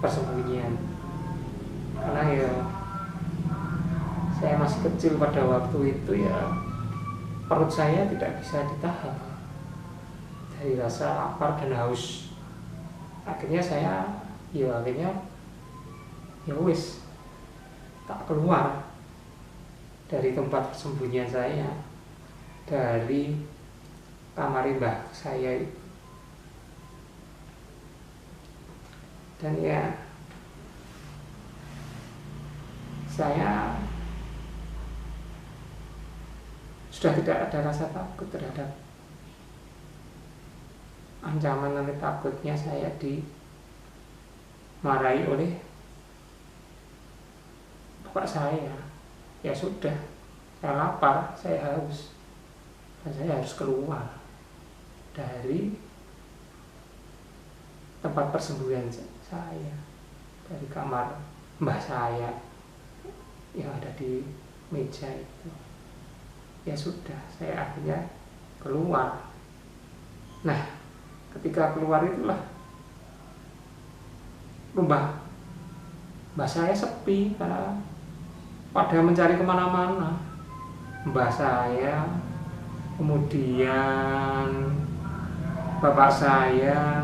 persembunyian. Karena ya saya masih kecil pada waktu itu ya, perut saya tidak bisa ditahan dari rasa lapar dan haus. Akhirnya saya ya wis tak keluar dari tempat persembunyian saya, dari kamar mbah saya itu. Dan ya saya sudah tidak ada rasa takut terhadap ancaman nanti takutnya saya dimarahi oleh bapak saya. Ya sudah, saya lapar, saya haus, dan saya harus keluar dari tempat persembunyian saya, dari kamar mbah saya yang ada di meja itu. Ya sudah, saya akhirnya keluar. Nah, ketika keluar itulah rumah mbah saya sepi karena pada mencari kemana-mana. Mbah saya, kemudian bapak saya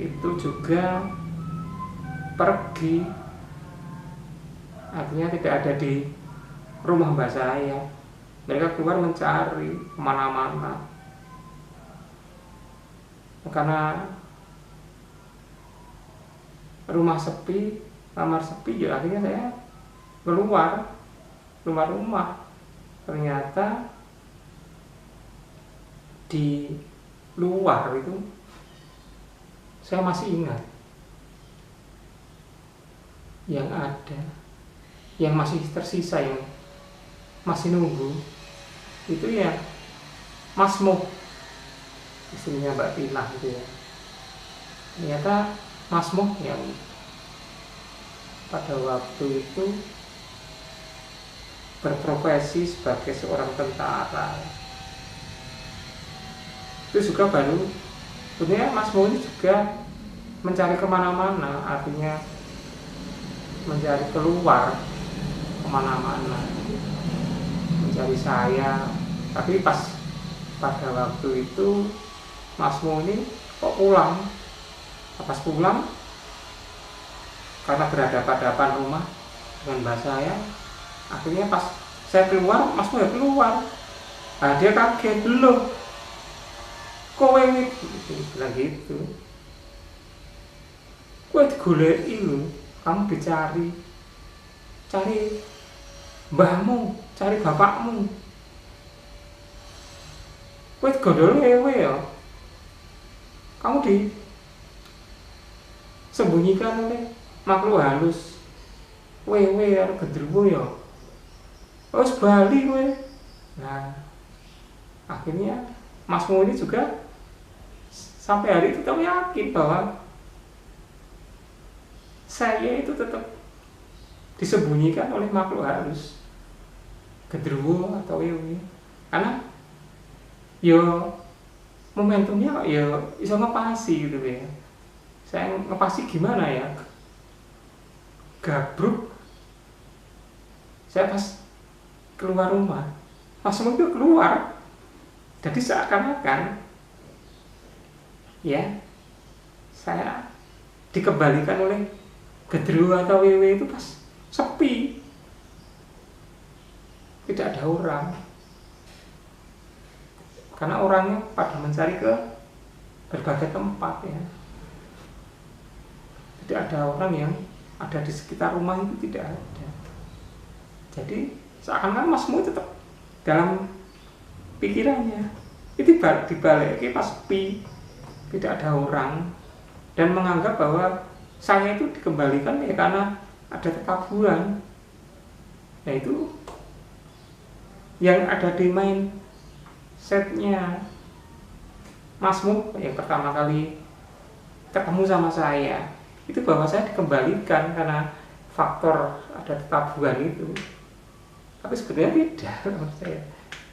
itu juga pergi. Artinya tidak ada di rumah mbah saya. Mereka keluar mencari kemana-mana. Karena rumah sepi, kamar sepi, ya akhirnya saya keluar rumah. Ternyata di luar itu saya masih ingat yang ada, yang masih tersisa, yang masih nunggu itu ya Mas Mo, istrinya Mbak Tina gitu ya. Ternyata Mas Moh yang pada waktu itu berprofesi sebagai seorang tentara itu juga baru, sebenarnya Mas Moh ini juga mencari kemana-mana, artinya mencari keluar kemana-mana, mencari saya. Tapi pada waktu itu Mas Moh ini kok pulang. Pas pulang, karena berhadapan-hadapan rumah dengan mbak saya, akhirnya pas saya keluar, Mas Moh ya keluar. Nah, dia kaget, loh kowe gitu, bilang gitu. Kowe digoleki lho, kamu dicari, cari mbahmu, cari bapakmu. Kowe digondol ewe ya, kamu disembunyikan oleh makhluk halus. Wewe arep gendruwo ya, wis bali kowe. Nah, akhirnya Mas Moh ini juga sampai hari itu kami yakin bahwa saya itu tetap disembunyikan oleh makhluk halus, gendruwo atau wewe. Karena yo momentumnya ya bisa ngepasi gitu ya. Saya ngepasi gimana ya, gabruk. Saya pas keluar rumah, Mas Moh itu keluar. Jadi seakan-akan ya saya dikembalikan oleh gendruwo atau wewe itu pas sepi, tidak ada orang. Karena orangnya pada mencari ke berbagai tempat ya. Tidak ada orang yang ada di sekitar rumah itu, tidak ada. Jadi seakan-akan Mas Moh tetap dalam pikirannya itu dibalik pas sepi, tidak ada orang, dan menganggap bahwa saya itu dikembalikan ya karena ada kekabuan. Nah itu yang ada di main setnya Mas Moh yang pertama kali ketemu sama saya itu, bahwa saya dikembalikan karena faktor ada kekabuan itu. Tapi sebenarnya tidak.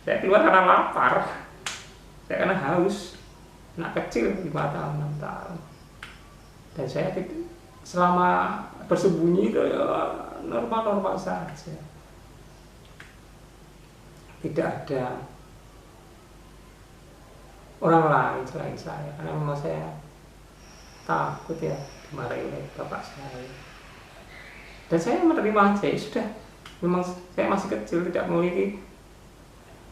Saya keluar karena lapar, saya karena haus. Anak kecil 5 tahun, 6 tahun. Dan saya selama bersembunyi itu ya normal-normal saja. Tidak ada orang lain selain saya, karena memang saya takut ya dimarahi oleh bapak saya. Dan saya menerima aja, ya sudah. Memang saya masih kecil, tidak memiliki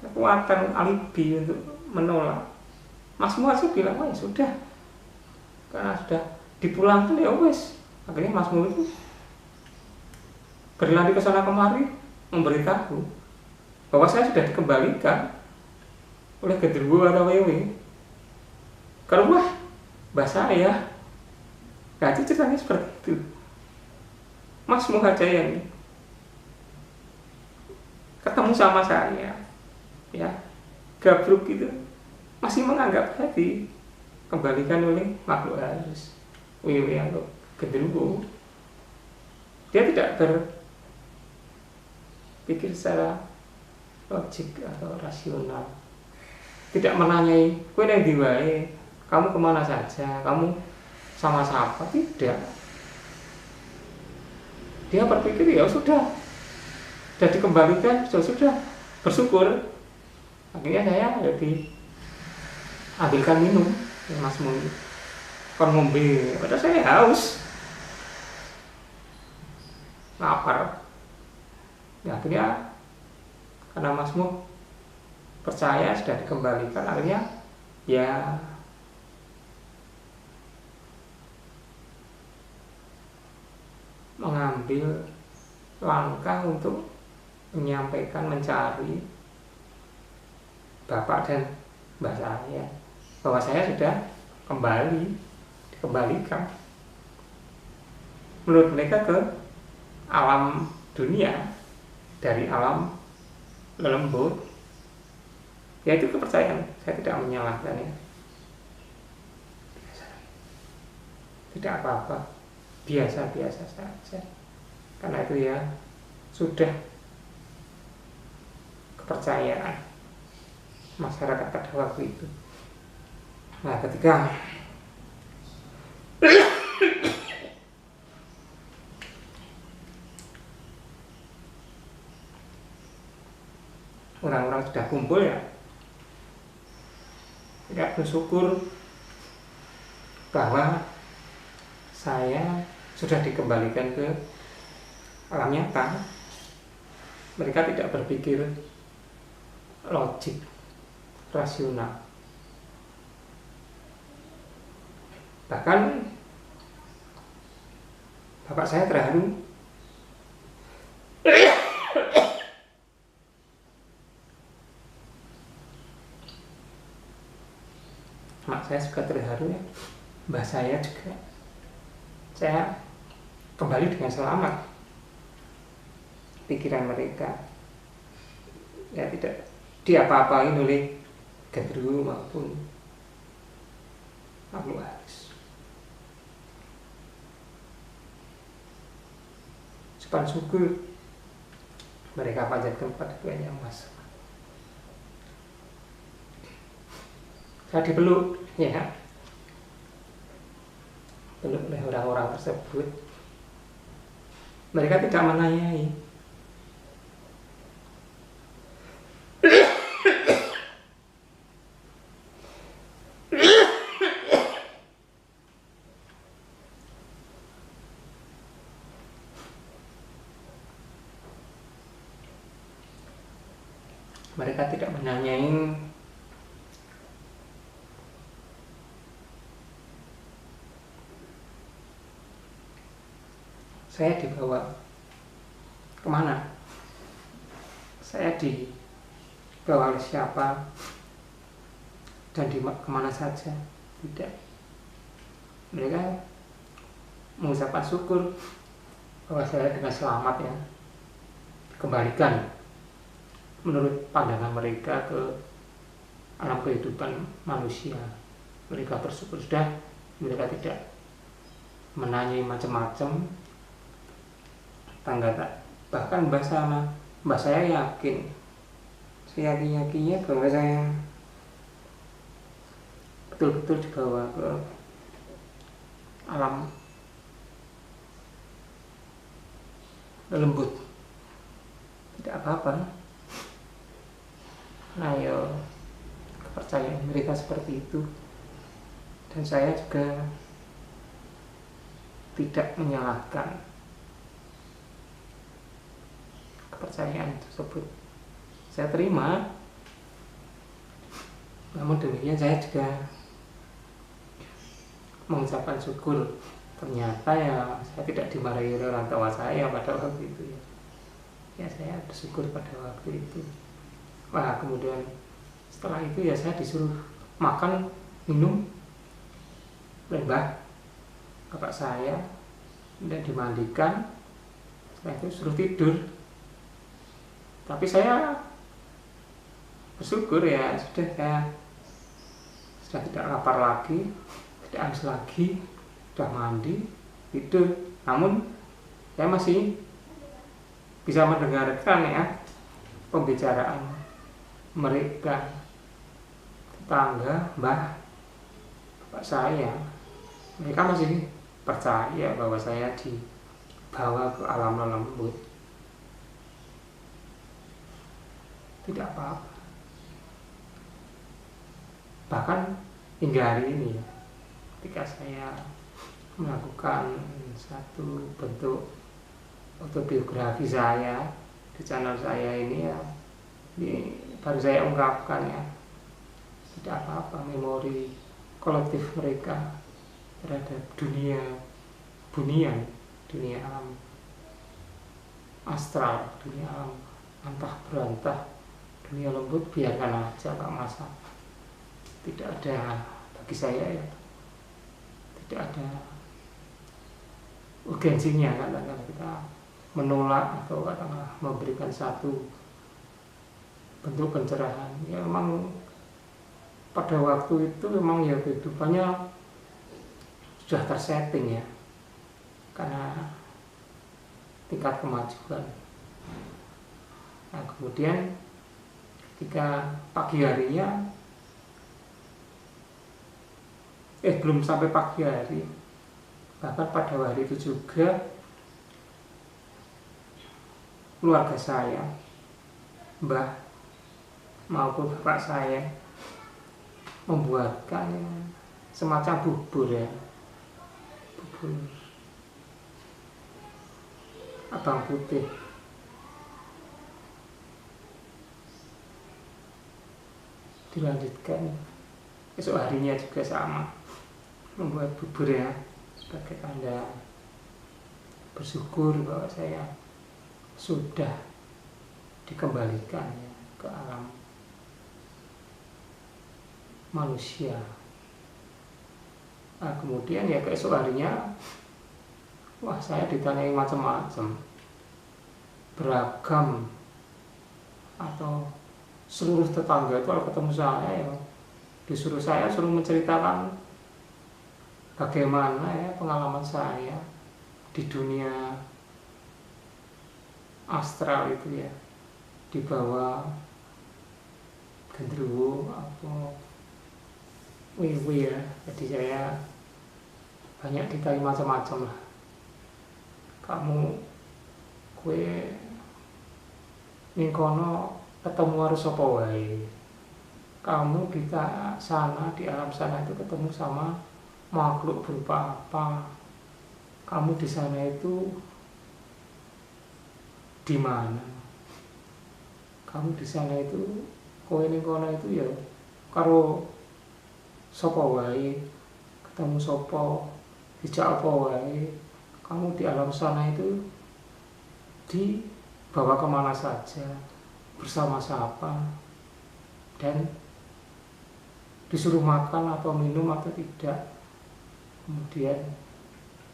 kekuatan alibi untuk menolak. Mas Moh aja bilang, ya sudah, karena sudah dipulangkan ya wes. Akhirnya Mas Moh itu berlari ke sana kemari memberitahu bahwa saya sudah dikembalikan oleh gendruwo atau wewe ke rumah mbah saya. Nah, itu ceritanya seperti itu. Mas Moh aja yang ketemu sama saya ya, gabruk gitu, masih menganggap tadi kembalikan oleh makhluk halus, wewe atau gendruwo. Dia tidak berpikir secara logik atau rasional, tidak menanyai kowe nang ndi wae, kamu kemana saja, kamu sama siapa, tidak. Dia berpikir ya sudah dikembalikan, sudah bersyukur. Akhirnya saya ambilkan minum ya Mas Moh, kon ngombe, padahal saya haus, lapar. Ya, akhirnya karena Mas Moh percaya sudah dikembalikan, akhirnya ya mengambil langkah untuk menyampaikan, mencari bapak dan mbak saya bahwa saya sudah dikembalikan menurut mereka ke alam dunia dari alam lembut. Ya itu kepercayaan, saya tidak menyalahkannya. tidak apa-apa, biasa-biasa saja, karena itu ya sudah kepercayaan masyarakat pada waktu itu. Nah, ketika orang-orang sudah kumpul ya, tidak bersyukur bahwa saya sudah dikembalikan ke alam nyata. Mereka tidak berpikir logik, rasional. Bahkan bapak saya terharu. Mak saya juga terharu ya. Mbah saya juga. Saya kembali dengan selamat. Pikiran mereka ya tidak diapa-apain oleh gendruwo maupun makhluk halus. Sopan syukur mereka panjatkan kepada Tuhan Yang Maha Esa. Saya dipeluk ya, peluk oleh orang-orang tersebut. Mereka tidak menanyai. Mereka tidak menanyai saya dibawa kemana, saya dibawa oleh siapa, dan kemana saja. Tidak. Mereka mengucapkan syukur bahwa saya dengan selamat ya dikembalikan menurut pandangan mereka ke alam kehidupan manusia. Mereka bersyukur sudah, mereka tidak menanyai macam-macam tangga. Bahkan mbah saya yakin, saya yakinnya bahwa saya betul-betul dibawa ke alam lembut. Tidak apa-apa. Nah ya, kepercayaan mereka seperti itu, dan saya juga tidak menyalahkan kepercayaan tersebut. Saya terima, namun demikian saya juga mengucapkan syukur. Ternyata ya saya tidak dimarahi oleh orang tua saya pada waktu itu ya. Ya saya bersyukur pada waktu itu. Wah, kemudian setelah itu ya saya disuruh makan, minum oleh bapak saya, dan dimandikan. Setelah itu suruh tidur. Tapi saya bersyukur ya, saya sudah tidak lapar lagi, tidak haus lagi, sudah mandi, tidur. Namun saya masih bisa mendengarkan ya pembicaraan mereka, tetangga, bapak saya. Mereka masih percaya bahwa saya dibawa ke alam lembut. Tidak apa-apa. Bahkan hingga hari ini ya, ketika saya melakukan satu bentuk autobiografi saya di channel saya ini ya, baru saya ungkapkan ya, tidak apa-apa memori kolektif mereka terhadap dunia bunian, dunia alam astral, dunia alam antah berantah, dunia lembut, biarkan aja, nggak masalah. Tidak ada, bagi saya ya, tidak ada urgensinya katakanlah kita menolak atau katakanlah memberikan satu bentuk pencerahan. Ya memang pada waktu itu memang ya kehidupannya sudah tersetting ya, karena tingkat kemajuan. Nah kemudian ketika pagi harinya, belum sampai pagi hari, bahkan pada hari itu juga keluarga saya, mbah maupun bapak saya, membuatkan semacam bubur ya, bubur abang putih. Dilanjutkan esok harinya juga sama, membuat bubur ya, sebagai tanda bersyukur bahwa saya sudah dikembalikan ya, ke alam manusia. Nah kemudian ya keesok harinya, wah saya ditanyai macam-macam, beragam, atau seluruh tetangga itu kalau ketemu saya ya saya suruh menceritakan bagaimana ya pengalaman saya di dunia astral itu ya, di bawah genderuwo atau wewe ya. Jadi saya banyak ditanya macam-macam lah, kamu kue ning kono ketemu harus apa wae, kamu di sana, di alam sana itu ketemu sama makhluk berupa apa, kamu di sana itu di mana, kamu di sana itu kowe ning kono itu ya karo sapa wae, ketemu sapa, dijak apa wae, kamu di alam sana itu dibawa kemana saja, bersama siapa, dan disuruh makan atau minum atau tidak. Kemudian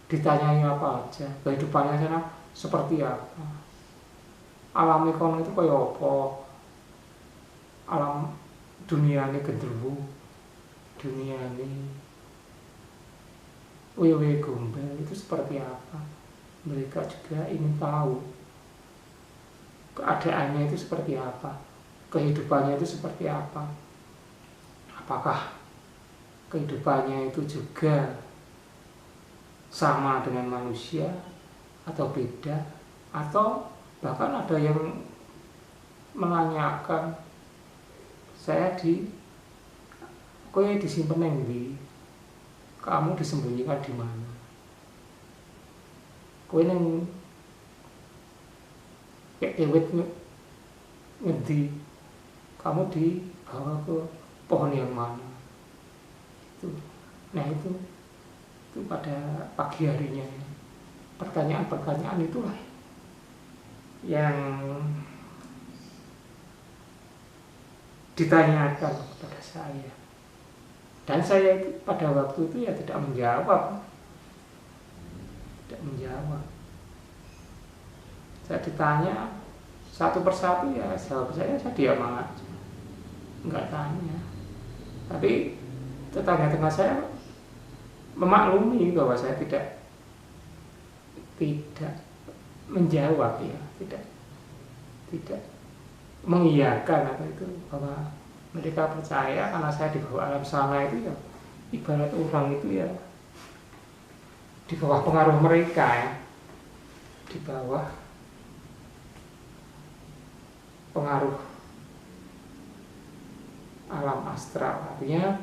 ditanyai apa aja, kehidupannya sana seperti apa, alam ekonomi itu kayak apa, alam dunia ini genderuwo, dunia ini wewe gombel itu seperti apa. Mereka juga ingin tahu keadaannya itu seperti apa, kehidupannya itu seperti apa, apakah kehidupannya itu juga sama dengan manusia atau beda, atau bahkan ada yang menanyakan saya kowe disimpen nang ndi, kamu disembunyikan di mana, kowe nang kayak dewet ngendi, kamu dibawa ke pohon yang mana itu. Nah itu pada pagi harinya, pertanyaan-pertanyaan itulah yang ditanyakan kepada saya, dan saya itu pada waktu itu ya tidak menjawab. Saya ditanya satu persatu ya jawab saya diam aja, nggak tanya. Tapi tetangga-tetangga saya memaklumi bahwa saya tidak menjawab ya, tidak mengiyakan apa itu, bahwa mereka percaya karena saya di bawah alam sana itu ya, ibarat orang itu ya di bawah pengaruh mereka ya, di bawah pengaruh alam astral. Artinya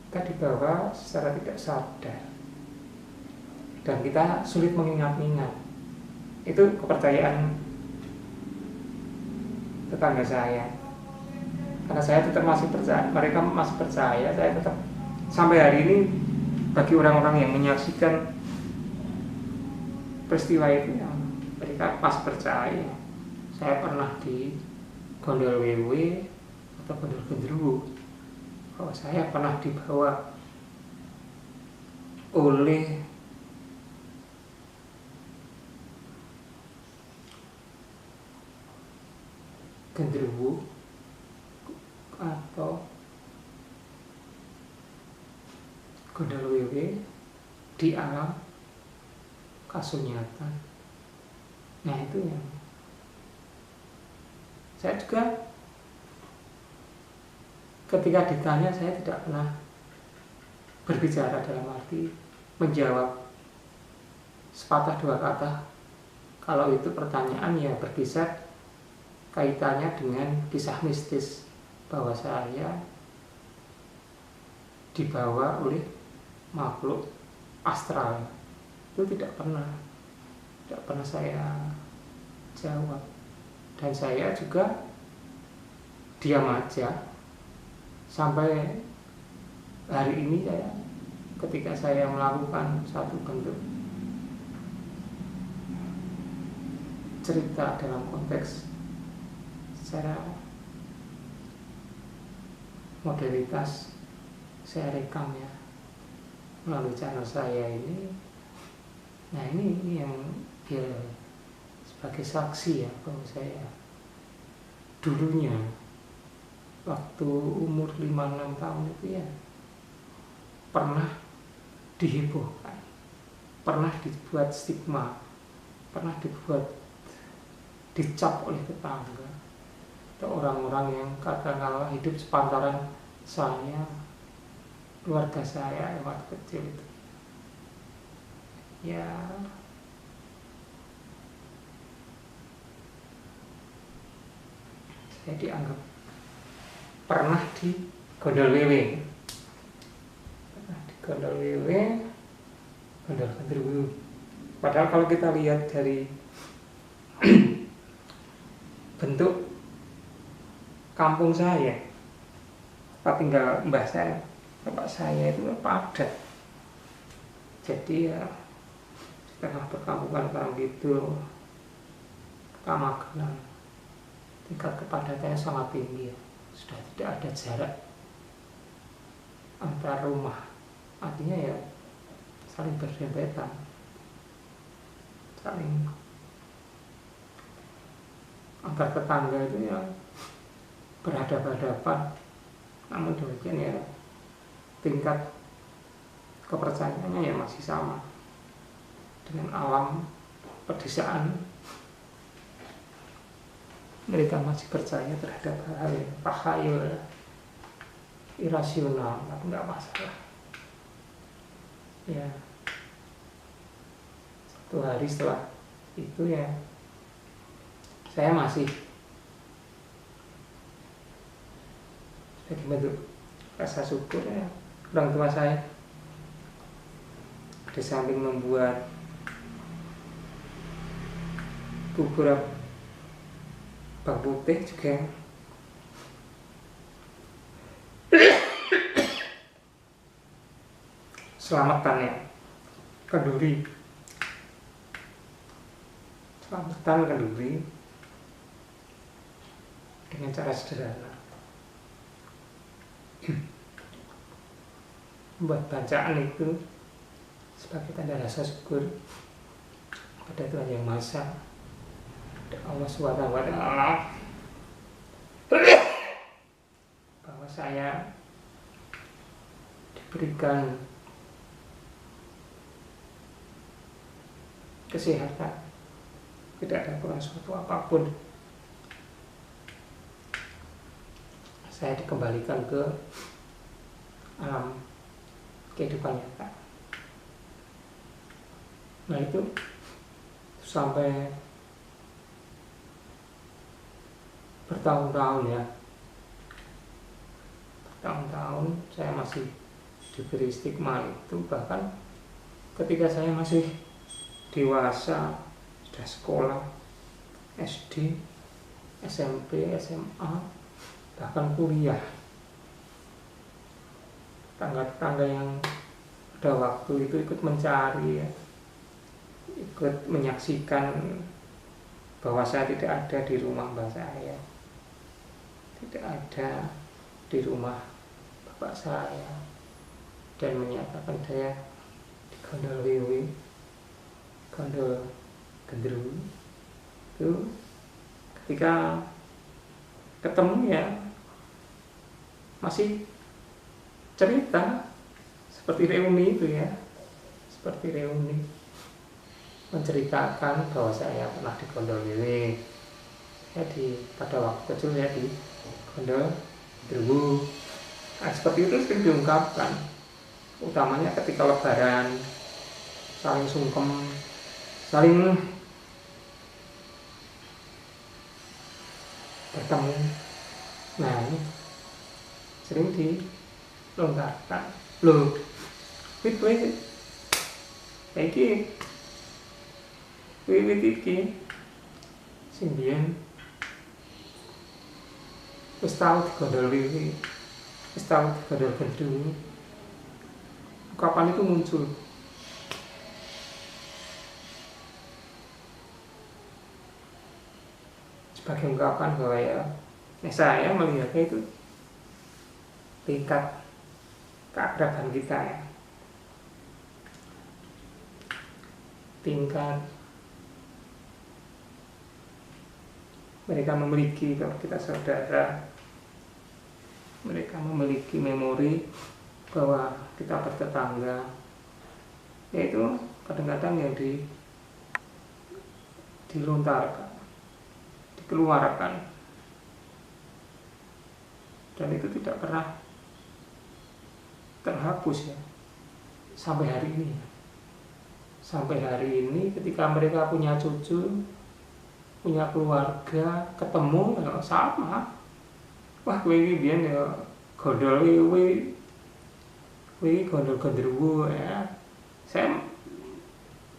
kita dibawa secara tidak sadar dan kita sulit mengingat-ingat. Itu kepercayaan tetangga saya, karena saya tetap masih percaya, mereka masih percaya, saya tetap sampai hari ini. Bagi orang-orang yang menyaksikan peristiwa itu ya, mereka masih percaya saya pernah di gondol wewe atau gondol genderuwo, bahwa saya pernah dibawa oleh genderuwo atau gondol wewe di alam kasunyatan. Nah itu yang saya juga ketika ditanya saya tidak pernah berbicara dalam arti menjawab sepatah dua kata. Kalau itu pertanyaan ya berkisar kaitannya dengan kisah mistis bahwa saya dibawa oleh makhluk astral. Itu tidak pernah saya jawab, dan saya juga diam aja sampai hari ini. Ketika saya melakukan satu bentuk cerita dalam konteks secara modalitas, saya rekam ya melalui channel saya ini. Nah ini yang biar sebagai saksi ya bahwa saya dulunya waktu umur 5-6 tahun itu ya pernah dihebohkan, pernah dibuat stigma, pernah dicap oleh tetangga atau orang-orang yang katakanlah hidup sepantaran saya, keluarga saya yang waktu kecil itu. Ya saya dianggap pernah di gondol wewe, gondol genderuwo. Padahal kalau kita lihat dari bentuk kampung saya, tempat tinggal mbah saya, bapak saya itu padat. Jadi ya setengah perkampungan orang gitu, Kamagelang, tingkat kepadatannya sangat tinggi ya. Sudah tidak ada jarak antar rumah, artinya ya saling berdempetan, saling antar tetangga itu ya berhadapan-hadapan. Namun demikian ya tingkat kepercayaannya ya masih sama dengan alam pedesaan. Mereka masih percaya terhadap hal yang takhayul, irasional, tapi nggak masalah. Ya, satu hari setelah itu ya saya masih sebagai bentuk rasa syukur ya, orang tua saya di samping membuat bubur bawang putih juga selamatan ya, kenduri, selamatan kenduri dengan cara sederhana, membuat bacaan itu sebagai tanda rasa syukur pada Tuhan Yang Maha Esa, Allah Subhanahu wa Ta'ala, bahwa saya diberikan kesehatan, tidak ada kurang suatu apapun. Saya dikembalikan ke alam kehidupan nyata. Nah itu sampai bertahun-tahun ya, bertahun-tahun saya masih diberi stigma itu. Bahkan ketika saya masih dewasa, sudah sekolah SD, SMP, SMA, bahkan kuliah, tetangga-tetangga yang pada waktu itu ikut mencari ya, ikut menyaksikan bahwa saya tidak ada di rumah mbak saya, tidak ada di rumah bapak saya, dan menyatakan saya di gondol wewe, gondol genderuwo. Itu ketika ketemu ya masih cerita seperti reuni itu ya, seperti reuni menceritakan bahwa saya pernah di Gondol Wiwit ya, pada waktu kecil ya di Gondol Genderuwo. Nah, seperti itu sering diungkapkan, utamanya ketika lebaran, saling sungkem, saling bertemu. Nah, ini sering dilontarkan. Loh, wit iki wiwit iki sing biyen wis tau digondol wiwit, wis tau digondol genderuwo. Kapan itu muncul? Sebagai ungkapan bahwa ya saya melihatnya itu tingkat keakraban kita ya, tingkat mereka memiliki, kalau kita saudara, mereka memiliki memori bahwa kita bertetangga, yaitu kadang-kadang yang dilontarkan, dikeluarkan, dan itu tidak pernah terhapus ya sampai hari ini. Sampai hari ini ketika mereka punya cucu, punya keluarga, ketemu ya sama. Wah, kowe iki biyen ya gondol kowe gondol genderuwo ya. Saya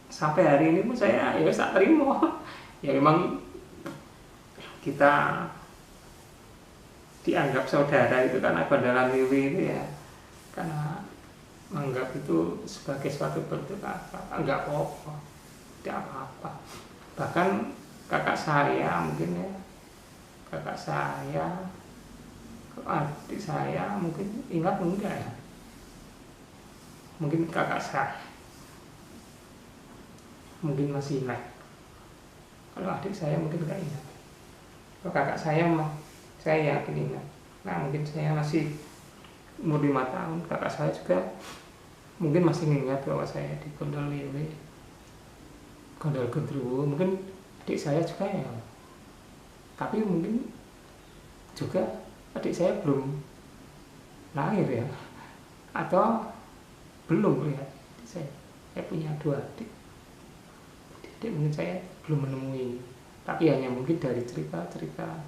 sampai hari ini pun saya ya tak terima. Ya memang kita dianggap saudara itu karena gondolan wiwi itu ya, karena menganggap itu sebagai suatu bentuk enggak apa-apa, tidak apa-apa. Bahkan kakak saya mungkin ya, kakak saya, adik saya mungkin ingat enggak ya, mungkin kakak saya mungkin masih ingat, kalau adik saya mungkin enggak ingat, kalau kakak saya yakin ingat. Nah mungkin saya masih umur 5 tahun, kakak saya juga mungkin masih ingat bahwa saya di Gondol Wiwit, Gondol Genderuwo. Mungkin adik saya juga ya, tapi mungkin juga adik saya belum lahir ya, atau belum lihat saya punya 2 adik, mungkin saya belum menemui, tapi hanya mungkin dari cerita-cerita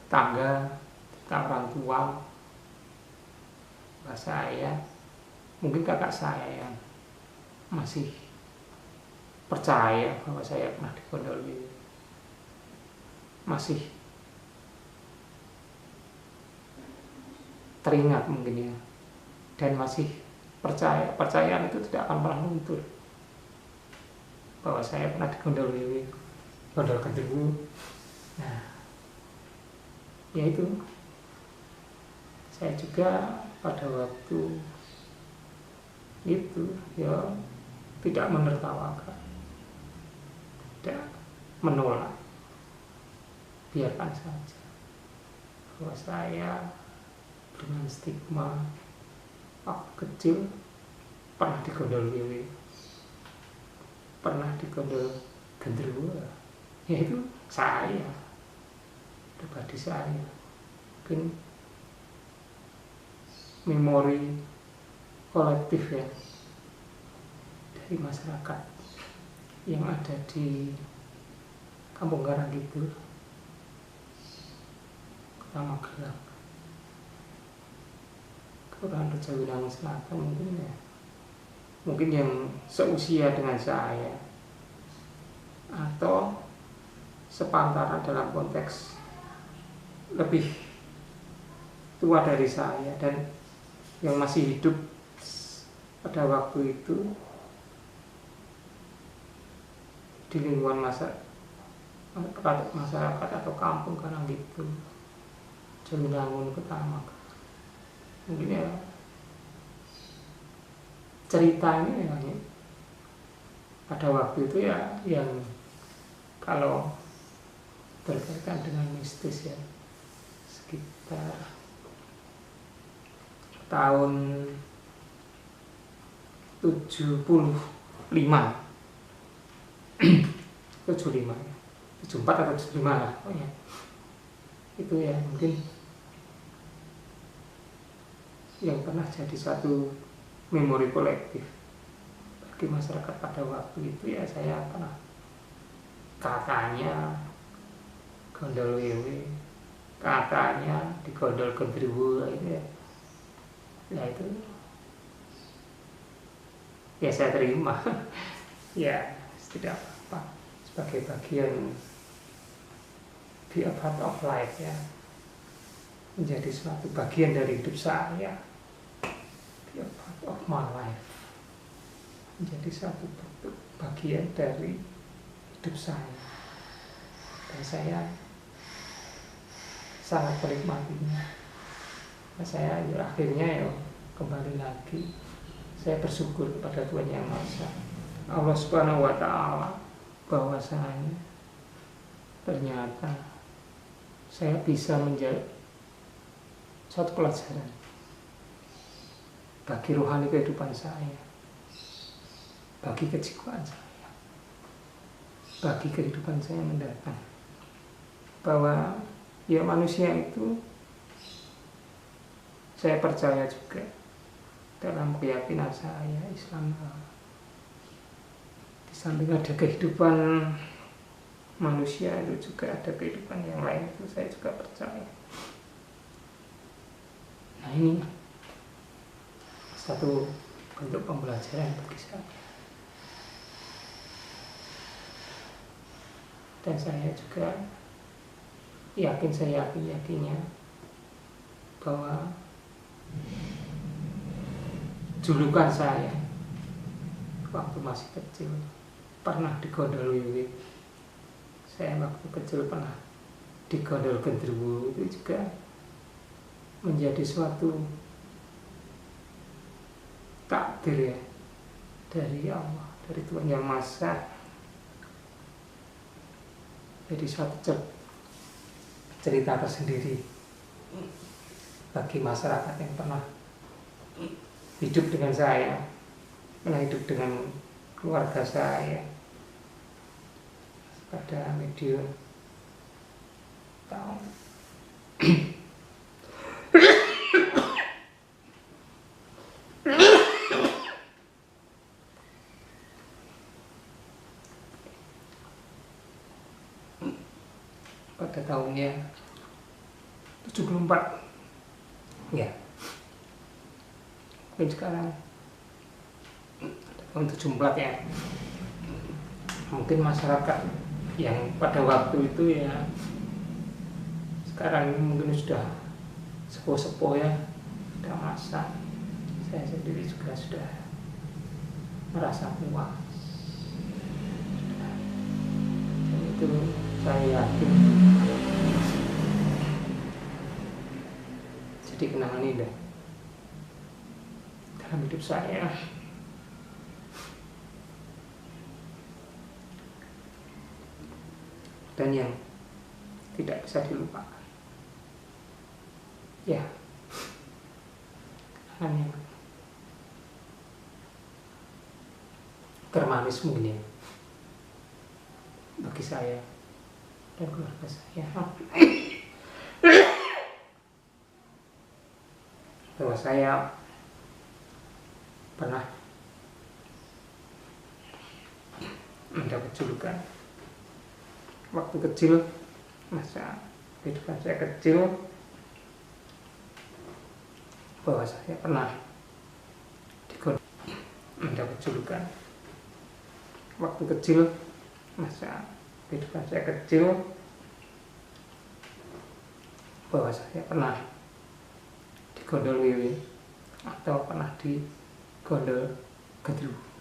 tetangga, cerita orang tua, bahwa saya, mungkin kakak saya yang masih percaya bahwa saya pernah di Gondol Wiwit, masih teringat mungkin ya, dan masih percaya. Percayaan itu tidak akan pernah luntur bahwa saya pernah di Gondol Wiwit, Gondol Genderuwo. Nah, yaitu saya juga pada waktu itu ya tidak menertawakan, tidak menolak, biarkan saja bahwa saya dengan stigma waktu kecil pernah di Gondol Wiwit, pernah di Gondol Genderuwo, yaitu saya, pribadi saya. Mungkin memori kolektif ya dari masyarakat yang ada di Kampung Karangkidul, Kota Magelang, Kelurahan Rejowinangun Selatan, mungkin ya, mungkin yang seusia dengan saya atau sepantaran dalam konteks lebih tua dari saya dan yang masih hidup pada waktu itu di lingkungan masyarakat atau kampung Karangkidul, Rejowinangun, Kota Magelang. Mungkin ya cerita ini ya, pada waktu itu ya yang kalau berkaitan dengan mistis ya, sekitar tahun 75 75 ya. 74 atau 75 lah, oh ya. Itu ya mungkin yang pernah jadi satu memori kolektif bagi masyarakat pada waktu itu. Ya saya pernah kakaknya gondol wewe, kakaknya digondol gendruwo itu ya. Ya itu ya saya terima. Ya tidak apa-apa, sebagai bagian be a part of life ya, menjadi suatu bagian dari hidup saya, be a part of my life, menjadi satu bentuk bagian dari hidup saya, dan saya sangat menikmatinya. Nah, saya akhirnya ya kembali lagi, saya bersyukur kepada Tuhan Yang Maha Esa, Allah Subhanahu wa Ta'ala, bahwasanya ternyata saya bisa menjadi suatu pelajaran bagi rohani kehidupan saya, bagi kejiwaan saya, bagi kehidupan saya mendatang, bahwa ya manusia itu, saya percaya juga dalam keyakinan saya Islam, di samping ada kehidupan manusia itu juga ada kehidupan yang lain, itu saya juga percaya. Nah ini satu bentuk pembelajaran bagi saya, dan saya juga yakinnya bahwa julukan saya waktu masih kecil pernah digondol wiwi, saya waktu kecil pernah digondol gendruwo, itu juga menjadi suatu takdir ya dari Allah, dari Tuhan Yang Maha Esa, jadi suatu cerita tersendiri bagi masyarakat yang pernah hidup dengan saya, pernah hidup dengan keluarga saya pada medium tahun pada tahunnya 74 ya, mungkin sekarang tahun 74 ya, mungkin masyarakat yang pada waktu itu ya sekarang ini mungkin sudah sepuh-sepuh ya, sudah masak. Saya sendiri juga sudah merasa puas, dan itu saya yakin jadi kenangan indah dalam hidup saya. Dan yang tidak bisa dilupakan ya, kenangan yang termanis mungkin ya bagi saya dan keluarga saya, bahwa saya pernah mendapat julukan waktu kecil, masa kehidupan saya kecil, bahwa saya pernah mendapat julukan waktu kecil, masa kehidupan saya kecil, bahwa saya pernah digondol wiwi atau pernah digondol gendruwo.